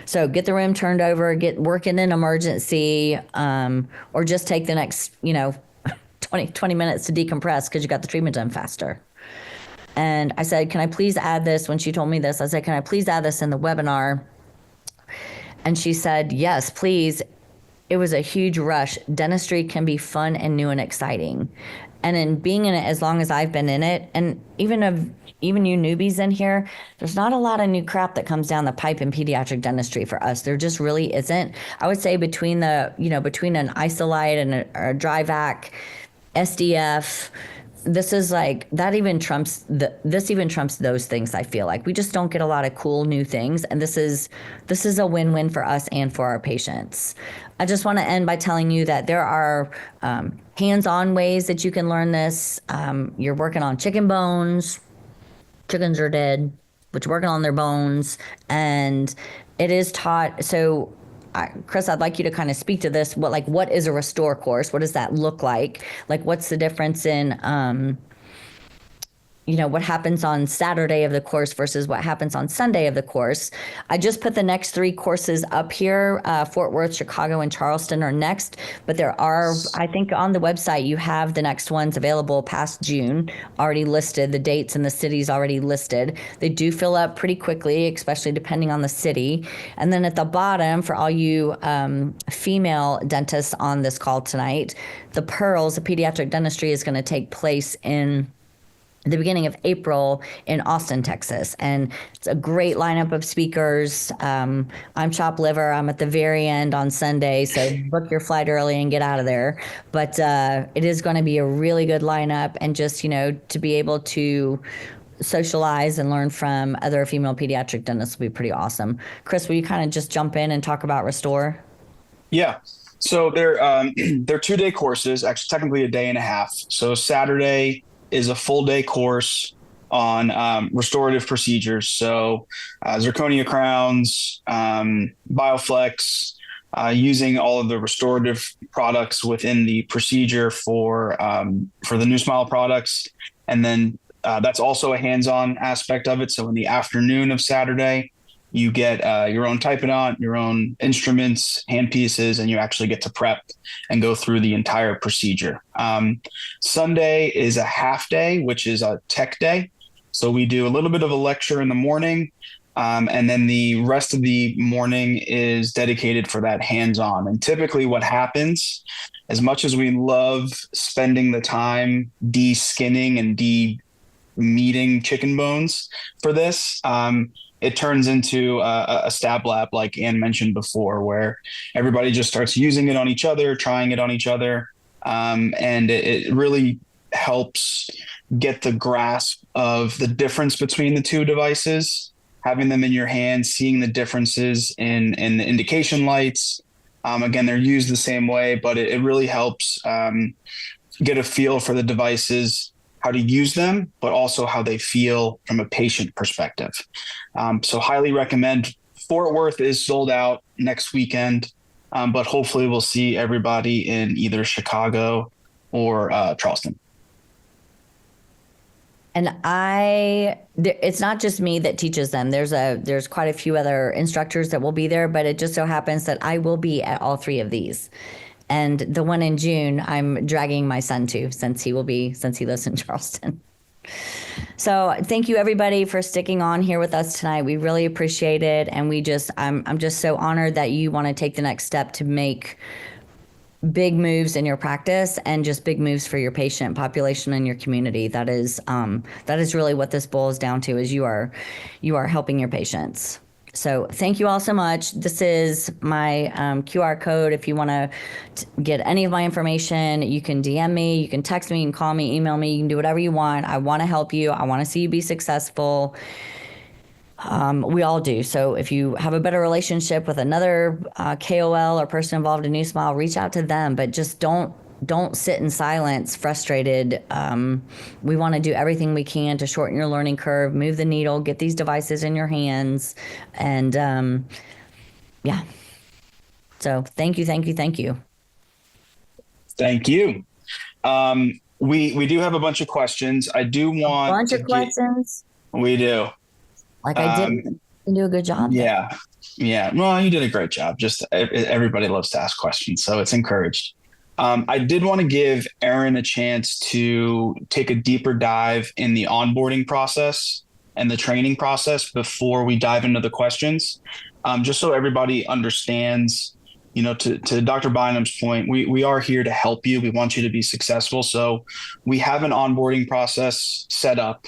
So get the room turned over, get working in emergency, or just take the next, 20 minutes to decompress because you got the treatment done faster. And I said, can I please add this? When she told me this, I said, can I please add this in the webinar? And she said, yes, please. It was a huge rush. Dentistry can be fun and new and exciting. And in being in it as long as I've been in it, and even you newbies in here, there's not a lot of new crap that comes down the pipe in pediatric dentistry for us. There just really isn't. I would say between an isolite and a dry vac, SDF, this is like that even trumps those things. I feel like we just don't get a lot of cool new things, and this is a win-win for us and for our patients. I just want to end by telling you that there are hands-on ways that you can learn this. You're working on chicken bones. Chickens are dead, but you're working on their bones, and it is taught. So Chris, I'd like you to kind of speak to this. What is a restore course? What does that look like? Like, what's the difference in, what happens on Saturday of the course versus what happens on Sunday of the course? I just put the next 3 courses up here. Fort Worth, Chicago, and Charleston are next, but there are, I think on the website, you have the next ones available past June already listed, the dates and the cities already listed. They do fill up pretty quickly, especially depending on the city. And then at the bottom, for all you female dentists on this call tonight, the Pearls, the pediatric dentistry, is going to take place in the beginning of April in Austin, Texas. And it's a great lineup of speakers. I'm chopped liver. I'm at the very end on Sunday, so book your flight early and get out of there. But it is going to be a really good lineup, and just, to be able to socialize and learn from other female pediatric dentists will be pretty awesome. Chris, will you kind of just jump in and talk about Restore? Yeah. So they're 2-day courses, actually technically a day and a half. So Saturday is a full day course on restorative procedures. So zirconia crowns, Bioflex, using all of the restorative products within the procedure for the New Smile products. And then that's also a hands-on aspect of it. So in the afternoon of Saturday, you get your own typodont, your own instruments, hand pieces, and you actually get to prep and go through the entire procedure. Sunday is a half day, which is a tech day. So we do a little bit of a lecture in the morning, and then the rest of the morning is dedicated for that hands-on. And typically what happens, as much as we love spending the time de-skinning and de-meating chicken bones for this, it turns into a stab lab, like Ann mentioned before, where everybody just starts using it on each other, trying it on each other. And it really helps get the grasp of the difference between the 2 devices, having them in your hand, seeing the differences in the indication lights. Again, they're used the same way, but it really helps get a feel for the devices, how to use them, but also how they feel from a patient perspective. So highly recommend. Fort Worth is sold out next weekend, but hopefully we'll see everybody in either Chicago or Charleston. And it's not just me that teaches them. There's quite a few other instructors that will be there, but it just so happens that I will be at all 3 of these. And the one in June, I'm dragging my son to, since he lives in Charleston. So thank you everybody for sticking on here with us tonight. We really appreciate it. And I'm just so honored that you want to take the next step to make big moves in your practice and just big moves for your patient population and your community. That is really what this boils down to, is you are helping your patients. So thank you all so much. This is my QR code. If you want to get any of my information, you can DM me, you can text me, you can call me, email me, you can do whatever you want. I want to help you. I want to see you be successful. We all do. So if you have a better relationship with another KOL or person involved in New Smile, reach out to them, but just don't don't sit in silence, frustrated. We want to do everything we can to shorten your learning curve, move the needle, get these devices in your hands, and yeah. So thank you, thank you, thank you. Thank you. We do have a bunch of questions. I do want Bunch to of questions. we do. Like I did do a good job. Yeah. Yeah. Well, you did a great job. Just everybody loves to ask questions, so it's encouraged. I did want to give Erin a chance to take a deeper dive in the onboarding process and the training process before we dive into the questions, just so everybody understands. You know, to Dr. Bynum's point, we are here to help you. We want you to be successful. So we have an onboarding process set up.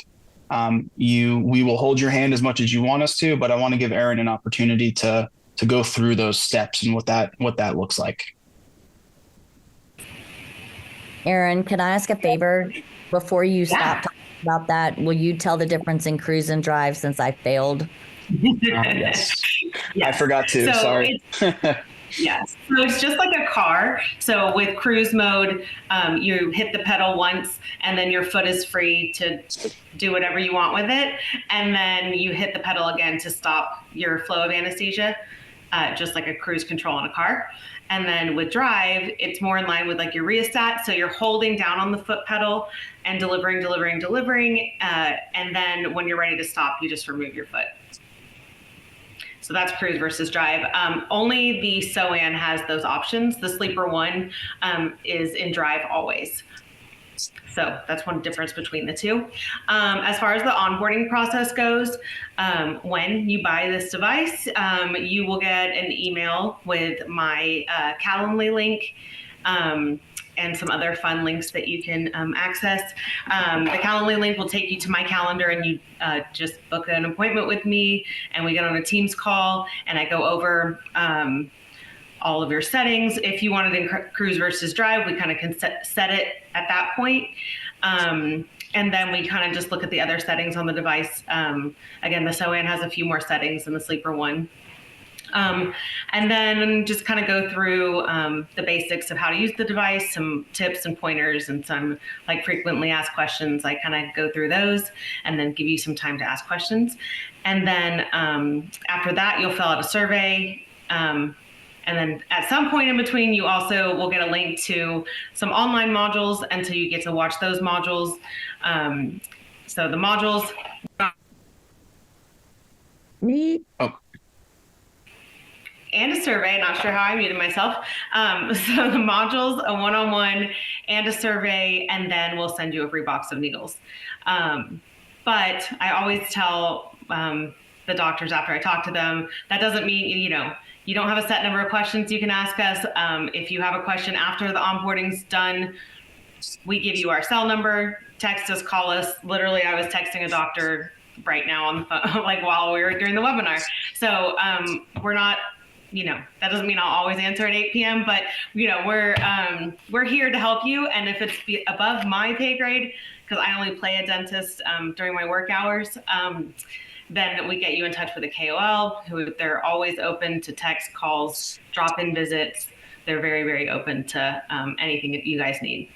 We will hold your hand as much as you want us to, but I want to give Erin an opportunity to go through those steps and what that looks like. Erin, can I ask a favor before you stop talking about that? Will you tell the difference in cruise and drive since I failed? Yes. I forgot to. So sorry. Yes. So it's just like a car. So with cruise mode, you hit the pedal once and then your foot is free to do whatever you want with it. And then you hit the pedal again to stop your flow of anesthesia, just like a cruise control in a car. And then with drive, it's more in line with like your rheostat. So you're holding down on the foot pedal and delivering. And then when you're ready to stop, you just remove your foot. So that's cruise versus drive. Only the SOAN has those options. The Sleeper One is in drive always. So that's one difference between the two. As far as the onboarding process goes, when you buy this device, you will get an email with my Calendly link and some other fun links that you can access. The Calendly link will take you to my calendar and you just book an appointment with me and we get on a Teams call and I go over all of your settings. If you wanted in cruise versus drive, we kind of can set it at that point. And then we kind of just look at the other settings on the device. Again, the SOAN has a few more settings than the Sleeper One. And then just kind of go through the basics of how to use the device, some tips and pointers and some like frequently asked questions. I kind of go through those and then give you some time to ask questions. And then after that, you'll fill out a survey. And then at some point in between, you also will get a link to some online modules until you get to watch those modules. So the modules. Oh. And a survey, not sure how I muted myself. So the modules, a one-on-one and a survey, and then we'll send you a free box of needles. But I always tell the doctors after I talk to them, that doesn't mean, you don't have a set number of questions you can ask us. If you have a question after the onboarding's done, we give you our cell number, text us, call us. Literally, I was texting a doctor right now on the phone, like while we were doing the webinar. So we're not, that doesn't mean I'll always answer at 8 p.m., but we're here to help you. And if it's above my pay grade, because I only play a dentist during my work hours, then we get you in touch with a KOL who they're always open to text, calls, drop-in visits. They're very, very open to anything that you guys need.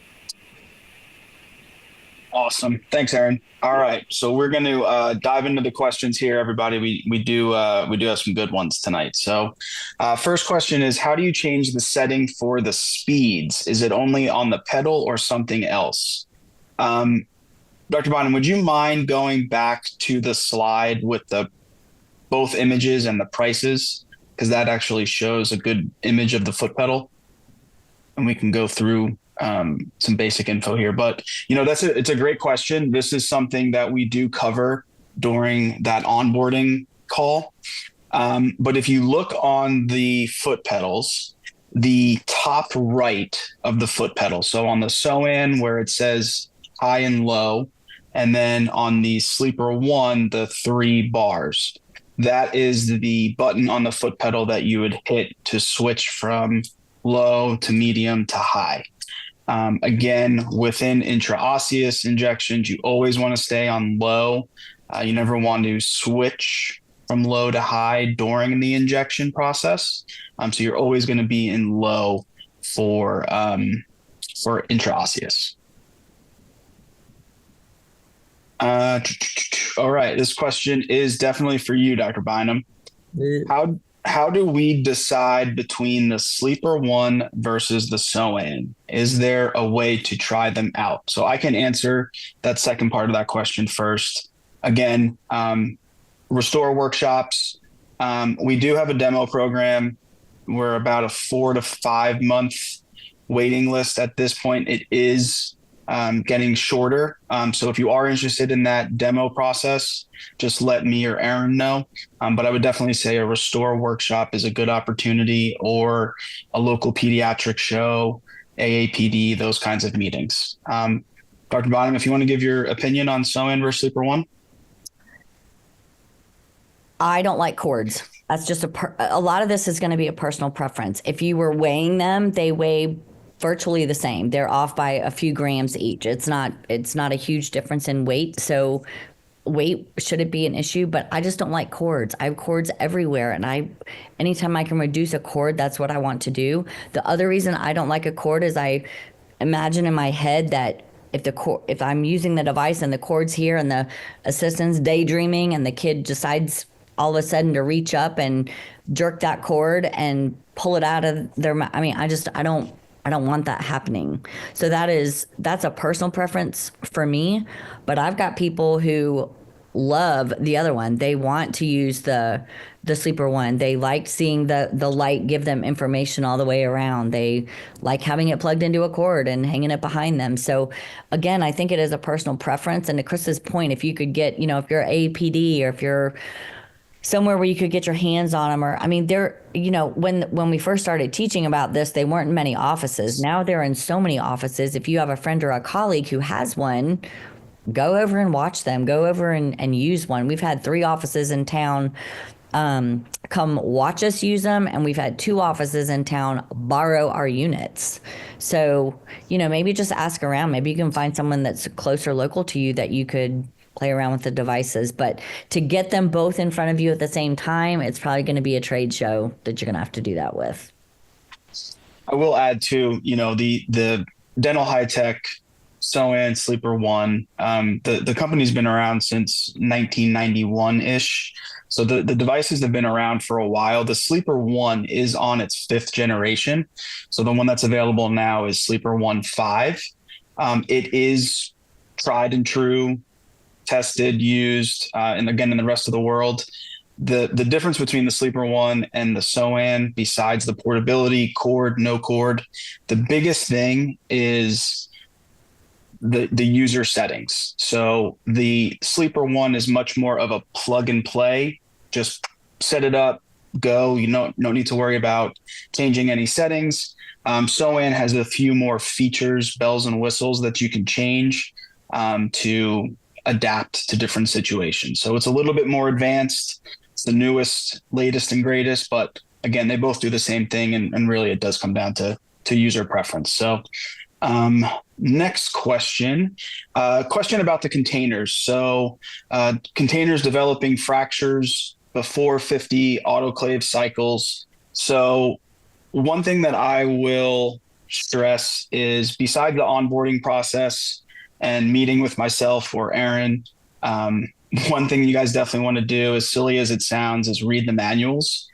Awesome. Thanks, Erin. All right. So we're going to dive into the questions here, everybody. We do have some good ones tonight. So first question is, how do you change the setting for the speeds? Is it only on the pedal or something else? Dr. Bynum, would you mind going back to the slide with both images and the prices? Because that actually shows a good image of the foot pedal. And we can go through some basic info here. But, it's a great question. This is something that we do cover during that onboarding call. But if you look on the foot pedals, the top right of the foot pedal, so on the SOAN where it says high and low, and then on the Sleeper One, the 3 bars, that is the button on the foot pedal that you would hit to switch from low to medium to high. Again, within intraosseous injections, you always want to stay on low. You never want to switch from low to high during the injection process. So you're always going to be in low for for intraosseous? All right. This question is definitely for you, Dr. Bynum. How do we decide between the Sleeper One versus the SOAN? Is there a way to try them out? So I can answer that second part of that question first. Again, Restore workshops. We do have a demo program. We're about a 4 to 5 month waiting list at this point. It is getting shorter. So if you are interested in that demo process, just let me or Aaron know. But I would definitely say a Restore workshop is a good opportunity, or a local pediatric show, AAPD, those kinds of meetings. Dr. Bynum, if you want to give your opinion on SOAN versus Sleeper One. I don't like cords. That's just a lot of this is going to be a personal preference. If you were weighing them, they weigh virtually the same. They're off by a few grams each. It's not a huge difference in weight. So weight shouldn't be an issue, but I just don't like cords. I have cords everywhere, and anytime I can reduce a cord, that's what I want to do. The other reason I don't like a cord is I imagine in my head that if I'm using the device and the cord's here and the assistant's daydreaming and the kid decides all of a sudden to reach up and jerk that cord and pull it out of their mouth. I mean, I don't want that happening. So that's a personal preference for me, but I've got people who love the other one. They want to use the Sleeper One. They like seeing the light give them information all the way around. They like having it plugged into a cord and hanging it behind them. So again, I think it is a personal preference. And to Chris's point, if you could get, if you're APD, or if you're somewhere where you could get your hands on them, or, I mean, when we first started teaching about this, they weren't in many offices. Now they're in so many offices. If you have a friend or a colleague who has one, go over and watch them, go over and use one. We've had 3 offices in town come watch us use them, and we've had 2 offices in town borrow our units. So, maybe just ask around. Maybe you can find someone that's close or local to you that you could play around with the devices. But to get them both in front of you at the same time, it's probably going to be a trade show that you're going to have to do that with. I will add too, the dental high tech SOAN Sleeper One. The company's been around since 1991 ish. So the devices have been around for a while. The Sleeper One is on its 5th generation. So the one that's available now is Sleeper One 5. It is tried and true, tested, used, and again, in the rest of the world. The difference between the Sleeper One and the SOAN, besides the portability, cord, no cord, the biggest thing is the user settings. So the Sleeper One is much more of a plug and play. Just set it up, go. You don't need to worry about changing any settings. SOAN has a few more features, bells and whistles that you can change to adapt to different situations. So it's a little bit more advanced. It's the newest, latest, and greatest. But again, they both do the same thing, and really it does come down to user preference. So next question about the containers. So containers developing fractures before 50 autoclave cycles. So one thing that I will stress is, besides the onboarding process and meeting with myself or Aaron, one thing you guys definitely want to do, as silly as it sounds, is read the manuals.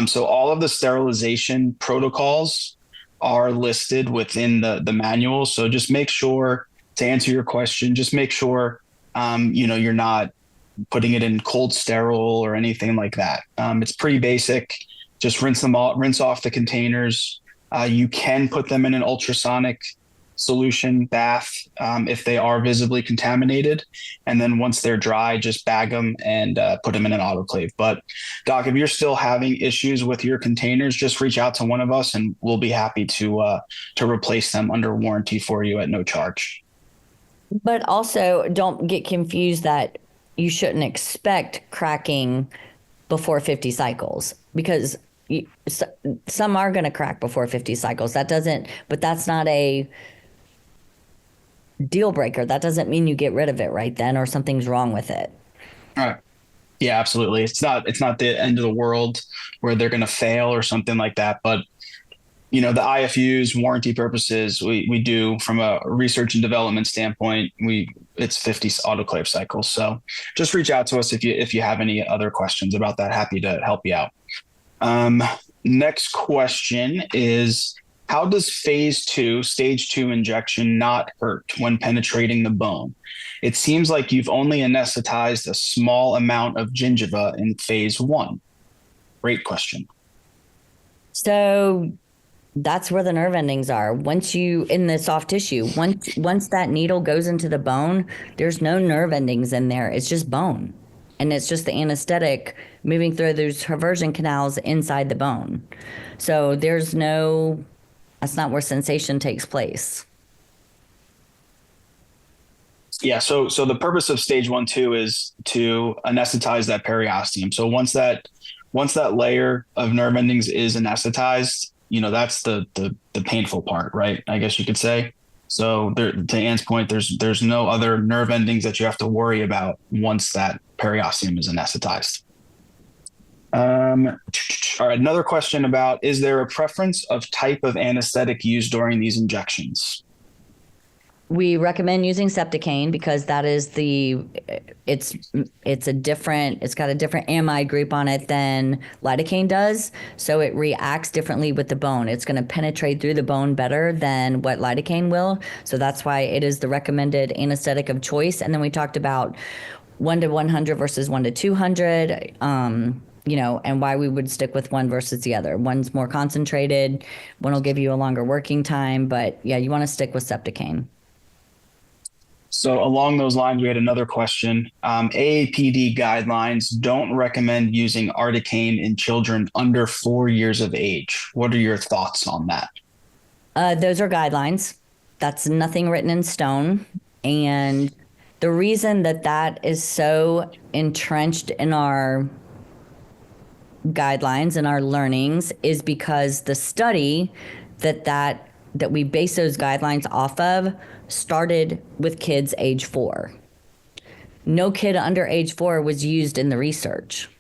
So all of the sterilization protocols are listed within the manual. So just make sure, to answer your question, just make sure, you're not putting it in cold sterile or anything like that. It's pretty basic. Just rinse off the containers. You can put them in an ultrasonic solution bath if they are visibly contaminated, and then once they're dry, just bag them and put them in an autoclave. But Doc, if you're still having issues with your containers, just reach out to one of us and we'll be happy to replace them under warranty for you at no charge. But also, don't get confused that you shouldn't expect cracking before 50 cycles, because some are going to crack before 50 cycles. But that's not a deal breaker. That doesn't mean you get rid of it right then, or something's wrong with it. All right. Yeah, absolutely. It's not the end of the world where they're going to fail or something like that. But The IFUs, warranty purposes, we do from a research and development standpoint, it's 50 autoclave cycles. So just reach out to us if you have any other questions about that. Happy to help you out. Next question is, how does stage 2 injection not hurt when penetrating the bone? It seems like you've only anesthetized a small amount of gingiva in phase 1. Great question. So that's where the nerve endings are. Once you in the soft tissue, once that needle goes into the bone, there's no nerve endings in there. It's just bone. And it's just the anesthetic moving through those reversion canals inside the bone. So that's not where sensation takes place. Yeah, so the purpose of stage 1, 2 is to anesthetize that periosteum. So once that layer of nerve endings is anesthetized, that's the painful part, right? I guess you could say. So to Ann's point, there's no other nerve endings that you have to worry about once that periosteum is anesthetized. All right, another question about, is there a preference of type of anesthetic used during these injections? We recommend using Septicaine because that is it's got a different amide group on it than lidocaine does. So it reacts differently with the bone. It's going to penetrate through the bone better than what lidocaine will. So that's why it is the recommended anesthetic of choice. And then we talked about 1 to 100 versus 1 to 200, and why we would stick with one versus the other. One's more concentrated, one will give you a longer working time, but yeah, you want to stick with Septicaine. So along those lines, we had another question. AAPD guidelines don't recommend using articaine in children under 4 years of age. What are your thoughts on that? Those are guidelines. That's nothing written in stone. And the reason that is so entrenched in our guidelines and our learnings is because the study that we base those guidelines off of started with kids age 4. No kid under age 4 was used in the research.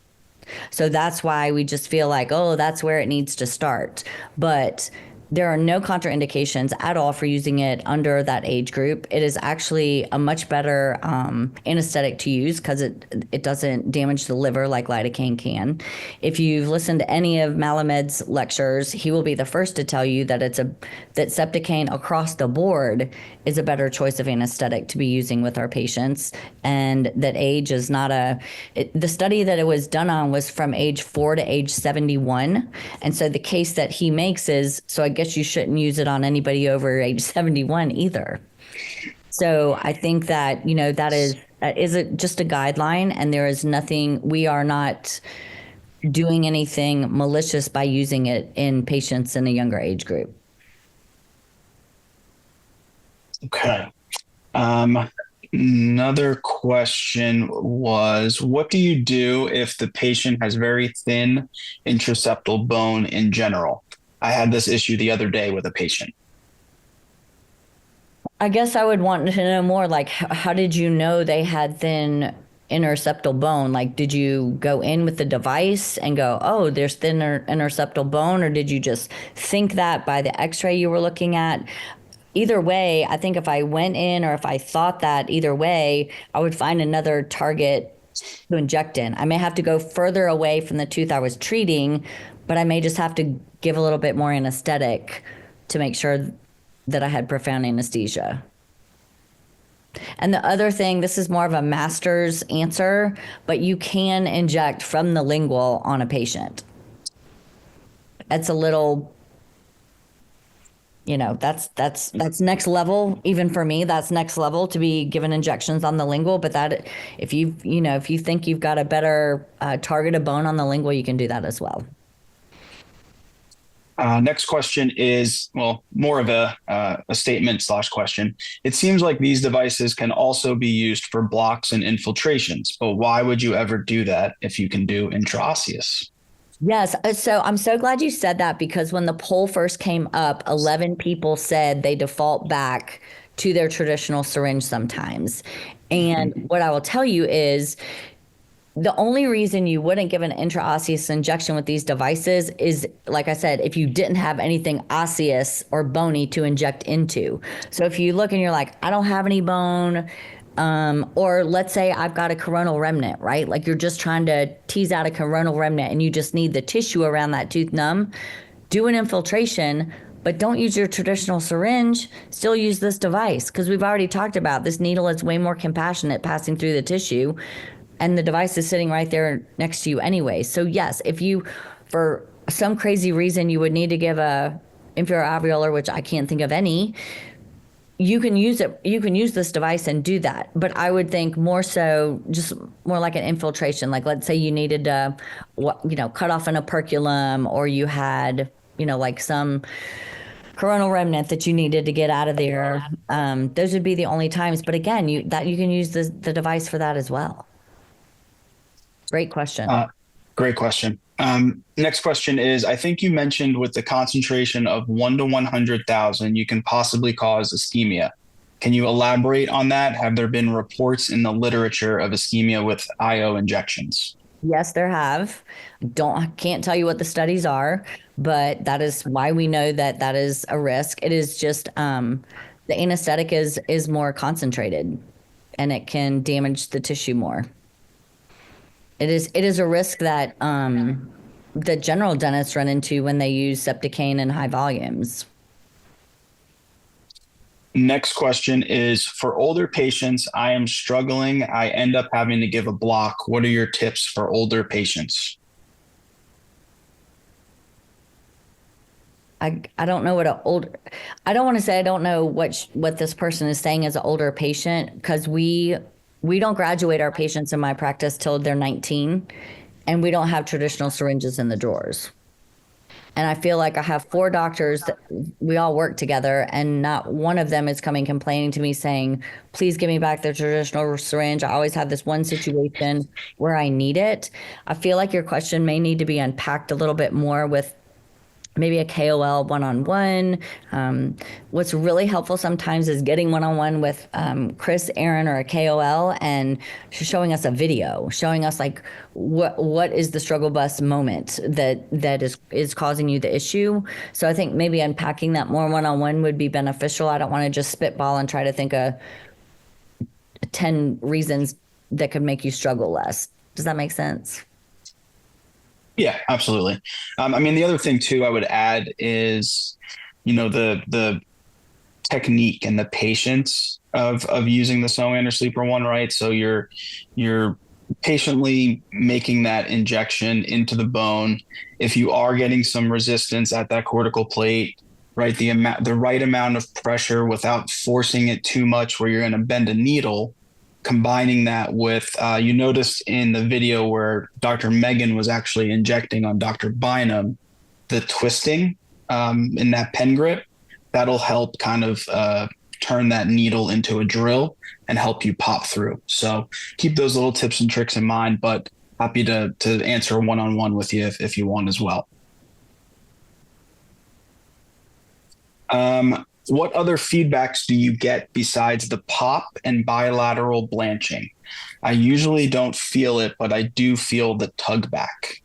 So that's why we just feel like, that's where it needs to start. But there are no contraindications at all for using it under that age group. It is actually a much better anesthetic to use because it doesn't damage the liver like lidocaine can. If you've listened to any of Malamed's lectures, he will be the first to tell you that that Septicaine across the board is a better choice of anesthetic to be using with our patients, and that age is not the study that it was done on was from age 4 to age 71. And so the case that he makes is, so I guess you shouldn't use it on anybody over age 71 either. So I think that, that is just a guideline, and there is nothing, we are not doing anything malicious by using it in patients in a younger age group. Okay. Another question was, what do you do if the patient has very thin intraseptal bone in general? I had this issue the other day with a patient. I guess I would want to know more, like, how did you know they had thin interseptal bone? Like, did you go in with the device and go, there's thin interseptal bone, or did you just think that by the x-ray you were looking at? Either way, I think if I went in or if I thought that, either way, I would find another target to inject in. I may have to go further away from the tooth I was treating, but I may just have to give a little bit more anesthetic to make sure that I had profound anesthesia. And the other thing, this is more of a master's answer, but you can inject from the lingual on a patient. It's a little, that's next level. Even for me, that's next level to be given injections on the lingual. But that, if you think you've got a better targeted bone on the lingual, you can do that as well. Next question is, more of a statement / question. It seems like these devices can also be used for blocks and infiltrations, but why would you ever do that if you can do intraosseous? Yes. So I'm so glad you said that, because when the poll first came up, 11 people said they default back to their traditional syringe sometimes. And what I will tell you is, The only reason you wouldn't give an intraosseous injection with these devices is, like I said, if you didn't have anything osseous or bony to inject into. So if you look and you're like, I don't have any bone, or let's say I've got a coronal remnant, right? Like you're just trying to tease out a coronal remnant and you just need the tissue around that tooth numb, do an infiltration, but don't use your traditional syringe. Still use this device, because we've already talked about this needle is way more compassionate passing through the tissue, and the device is sitting right there next to you anyway. So yes, if you, for some crazy reason, you would need to give a inferior alveolar, which I can't think of any, you can use it. You can use this device and do that. But I would think more so, just more like an infiltration. Like let's say you needed to, cut off an operculum, or you had, like some coronal remnant that you needed to get out of there. Those would be the only times. But again, you can use the device for that as well. Great question. Great question. Next question is, I think you mentioned with the concentration of 1 to 100,000, you can possibly cause ischemia. Can you elaborate on that? Have there been reports in the literature of ischemia with IO injections? Yes, there have. Can't tell you what the studies are, but that is why we know that is a risk. It is just the anesthetic is more concentrated, and it can damage the tissue more. It is a risk that the general dentists run into when they use Septicaine in high volumes. Next question is, for older patients, I am struggling. I end up having to give a block. What are your tips for older patients? I don't know I don't want to say I don't know what this person is saying as an older patient, because we don't graduate our patients in my practice till they're 19, and we don't have traditional syringes in the drawers. And I feel like I have 4 doctors that we all work together, and not one of them is coming complaining to me saying, please give me back the traditional syringe. I always have this one situation where I need it. I feel like your question may need to be unpacked a little bit more with maybe a KOL one-on-one. What's really helpful sometimes is getting one-on-one with Chris, Aaron, or a KOL, and showing us a video, showing us like what is the struggle bus moment that is causing you the issue. So I think maybe unpacking that more one-on-one would be beneficial. I don't want to just spitball and try to think of 10 reasons that could make you struggle less. Does that make sense? Yeah, absolutely. I mean, the other thing too, I would add is, the technique and the patience of using the sewing under sleeper one, right? So you're patiently making that injection into the bone. If you are getting some resistance at that cortical plate, right, the right amount of pressure without forcing it too much, where you're going to bend a needle. Combining that with, you noticed in the video where Dr. Megan was actually injecting on Dr. Bynum, the twisting in that pen grip, that'll help kind of turn that needle into a drill and help you pop through. So keep those little tips and tricks in mind, but happy to answer one-on-one with you if you want as well. What other feedbacks do you get besides the pop and bilateral blanching? I usually don't feel it, but I do feel the tug back.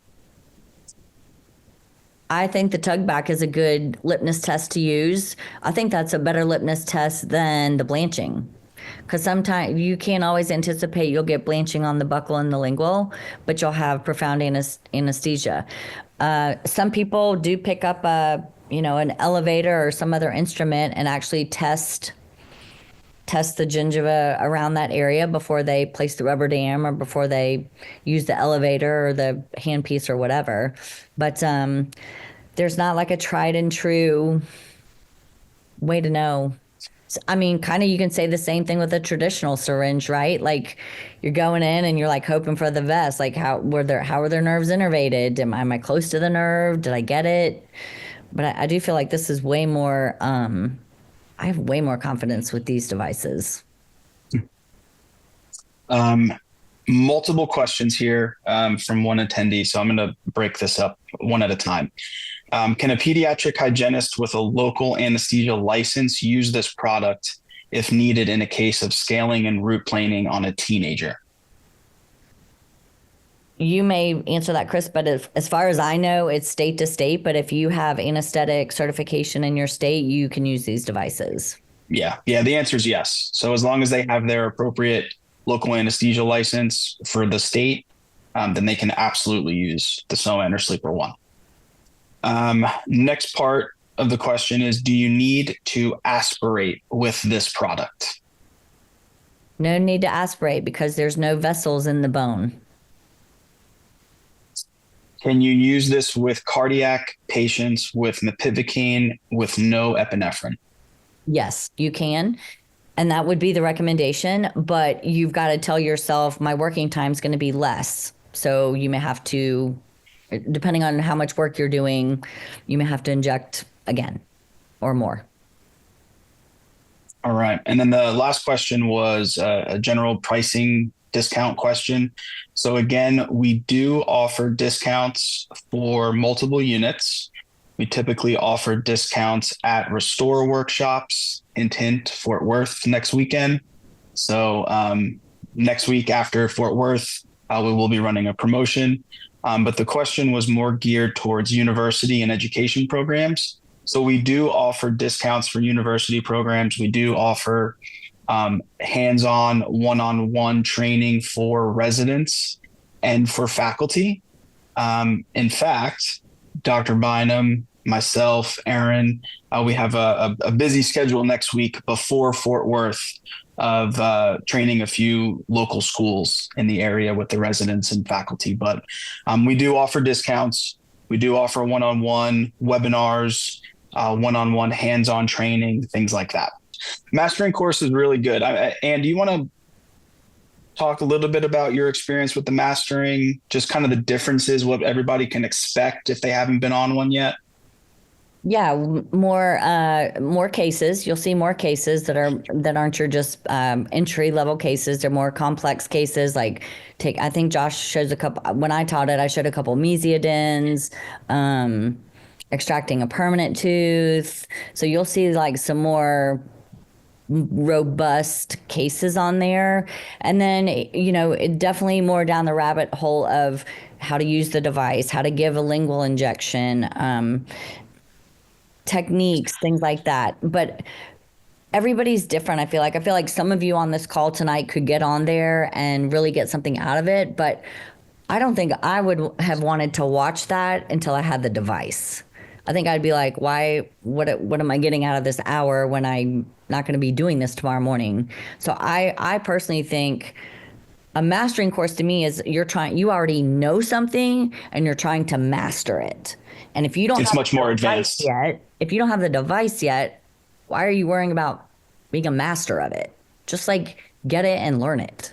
I think the tug back is a good litmus test to use. I think that's a better litmus test than the blanching, because sometimes you can't always anticipate you'll get blanching on the buccal and the lingual, but you'll have profound anesthesia. Some people do pick up an elevator or some other instrument and actually test the gingiva around that area before they place the rubber dam or before they use the elevator or the handpiece or whatever. But there's not like a tried and true way to know. I mean, kind of you can say the same thing with a traditional syringe, right? Like you're going in and you're like hoping for the best. Like how were their nerves innervated? Am I close to the nerve? Did I get it? But I do feel like this is way more, I have way more confidence with these devices. Multiple questions here from one attendee, so I'm going to break this up one at a time. Can a pediatric hygienist with a local anesthesia license use this product if needed in a case of scaling and root planing on a teenager? you may answer that, Chris, but as far as I know, it's state to state. But if you have anesthetic certification in your state, you can use these devices. Yeah. The answer is yes. So as long as they have their appropriate local anesthesia license for the state, then they can absolutely use the SOAN or Sleeper One. Next part of the question is, do you need to aspirate with this product? No need to aspirate because there's no vessels in the bone. Can you use this with cardiac patients with mepivacaine with no epinephrine? Yes, you can. And that would be the recommendation, but you've got to tell yourself my working time is going to be less. So you may have to, depending on how much work you're doing, you may have to inject again or more. All right. And then the last question was a general pricing discount question. So again, we do offer discounts for multiple units. We typically offer discounts at Restore workshops in Tint, Fort Worth next weekend. So next week after Fort Worth, we will be running a promotion. But the question was more geared towards university and education programs. So we do offer discounts for university programs. We do offer hands-on, one-on-one training for residents and for faculty. In fact, Dr. Bynum, myself, Aaron, we have a busy schedule next week before Fort Worth of training a few local schools in the area with the residents and faculty. But we do offer discounts. We do offer one-on-one webinars, one-on-one hands-on training, things like that. Mastering course is really good. Anne, do you want to talk a little bit about your experience with the mastering, just kind of the differences, what everybody can expect if they haven't been on one yet? Yeah, more cases. You'll see more cases that aren't your just entry level cases. They're more complex cases. Like I think Josh shows a couple. When I taught it, I showed a couple mesiodins, extracting a permanent tooth. So you'll see like some more robust cases on there. And then, it definitely more down the rabbit hole of how to use the device, how to give a lingual injection, techniques, things like that. But everybody's different. I feel like some of you on this call tonight could get on there and really get something out of it. But I don't think I would have wanted to watch that until I had the device. I think I'd be like, why, what am I getting out of this hour when I'm not going to be doing this tomorrow morning? So I personally think a mastering course to me is you already know something and you're trying to master it. And if you don't, it's much more advanced yet. If you don't have the device yet, why are you worrying about being a master of it? Just like get it and learn it.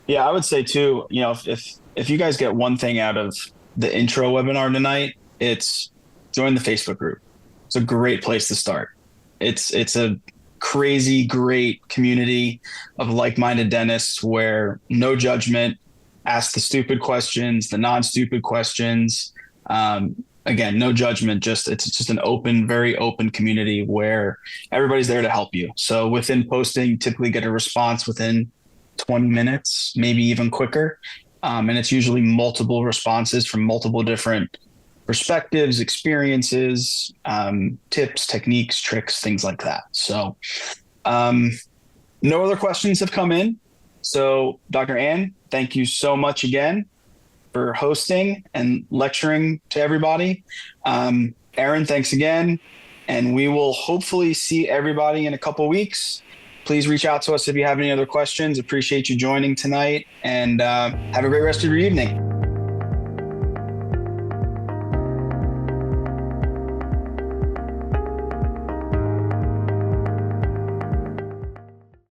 Yeah, I would say too, if you guys get one thing out of the intro webinar tonight, it's join the Facebook group. It's a great place to start. It's a crazy, great community of like-minded dentists where no judgment, ask the stupid questions, the non-stupid questions. Again, no judgment, it's just an open, very open community where everybody's there to help you. So within posting, you typically get a response within 20 minutes, maybe even quicker. And it's usually multiple responses from multiple different perspectives, experiences, tips, techniques, tricks, things like that. So no other questions have come in. So Dr. Ann, thank you so much again for hosting and lecturing to everybody. Aaron, thanks again. And we will hopefully see everybody in a couple of weeks. Please reach out to us if you have any other questions. Appreciate you joining tonight and have a great rest of your evening.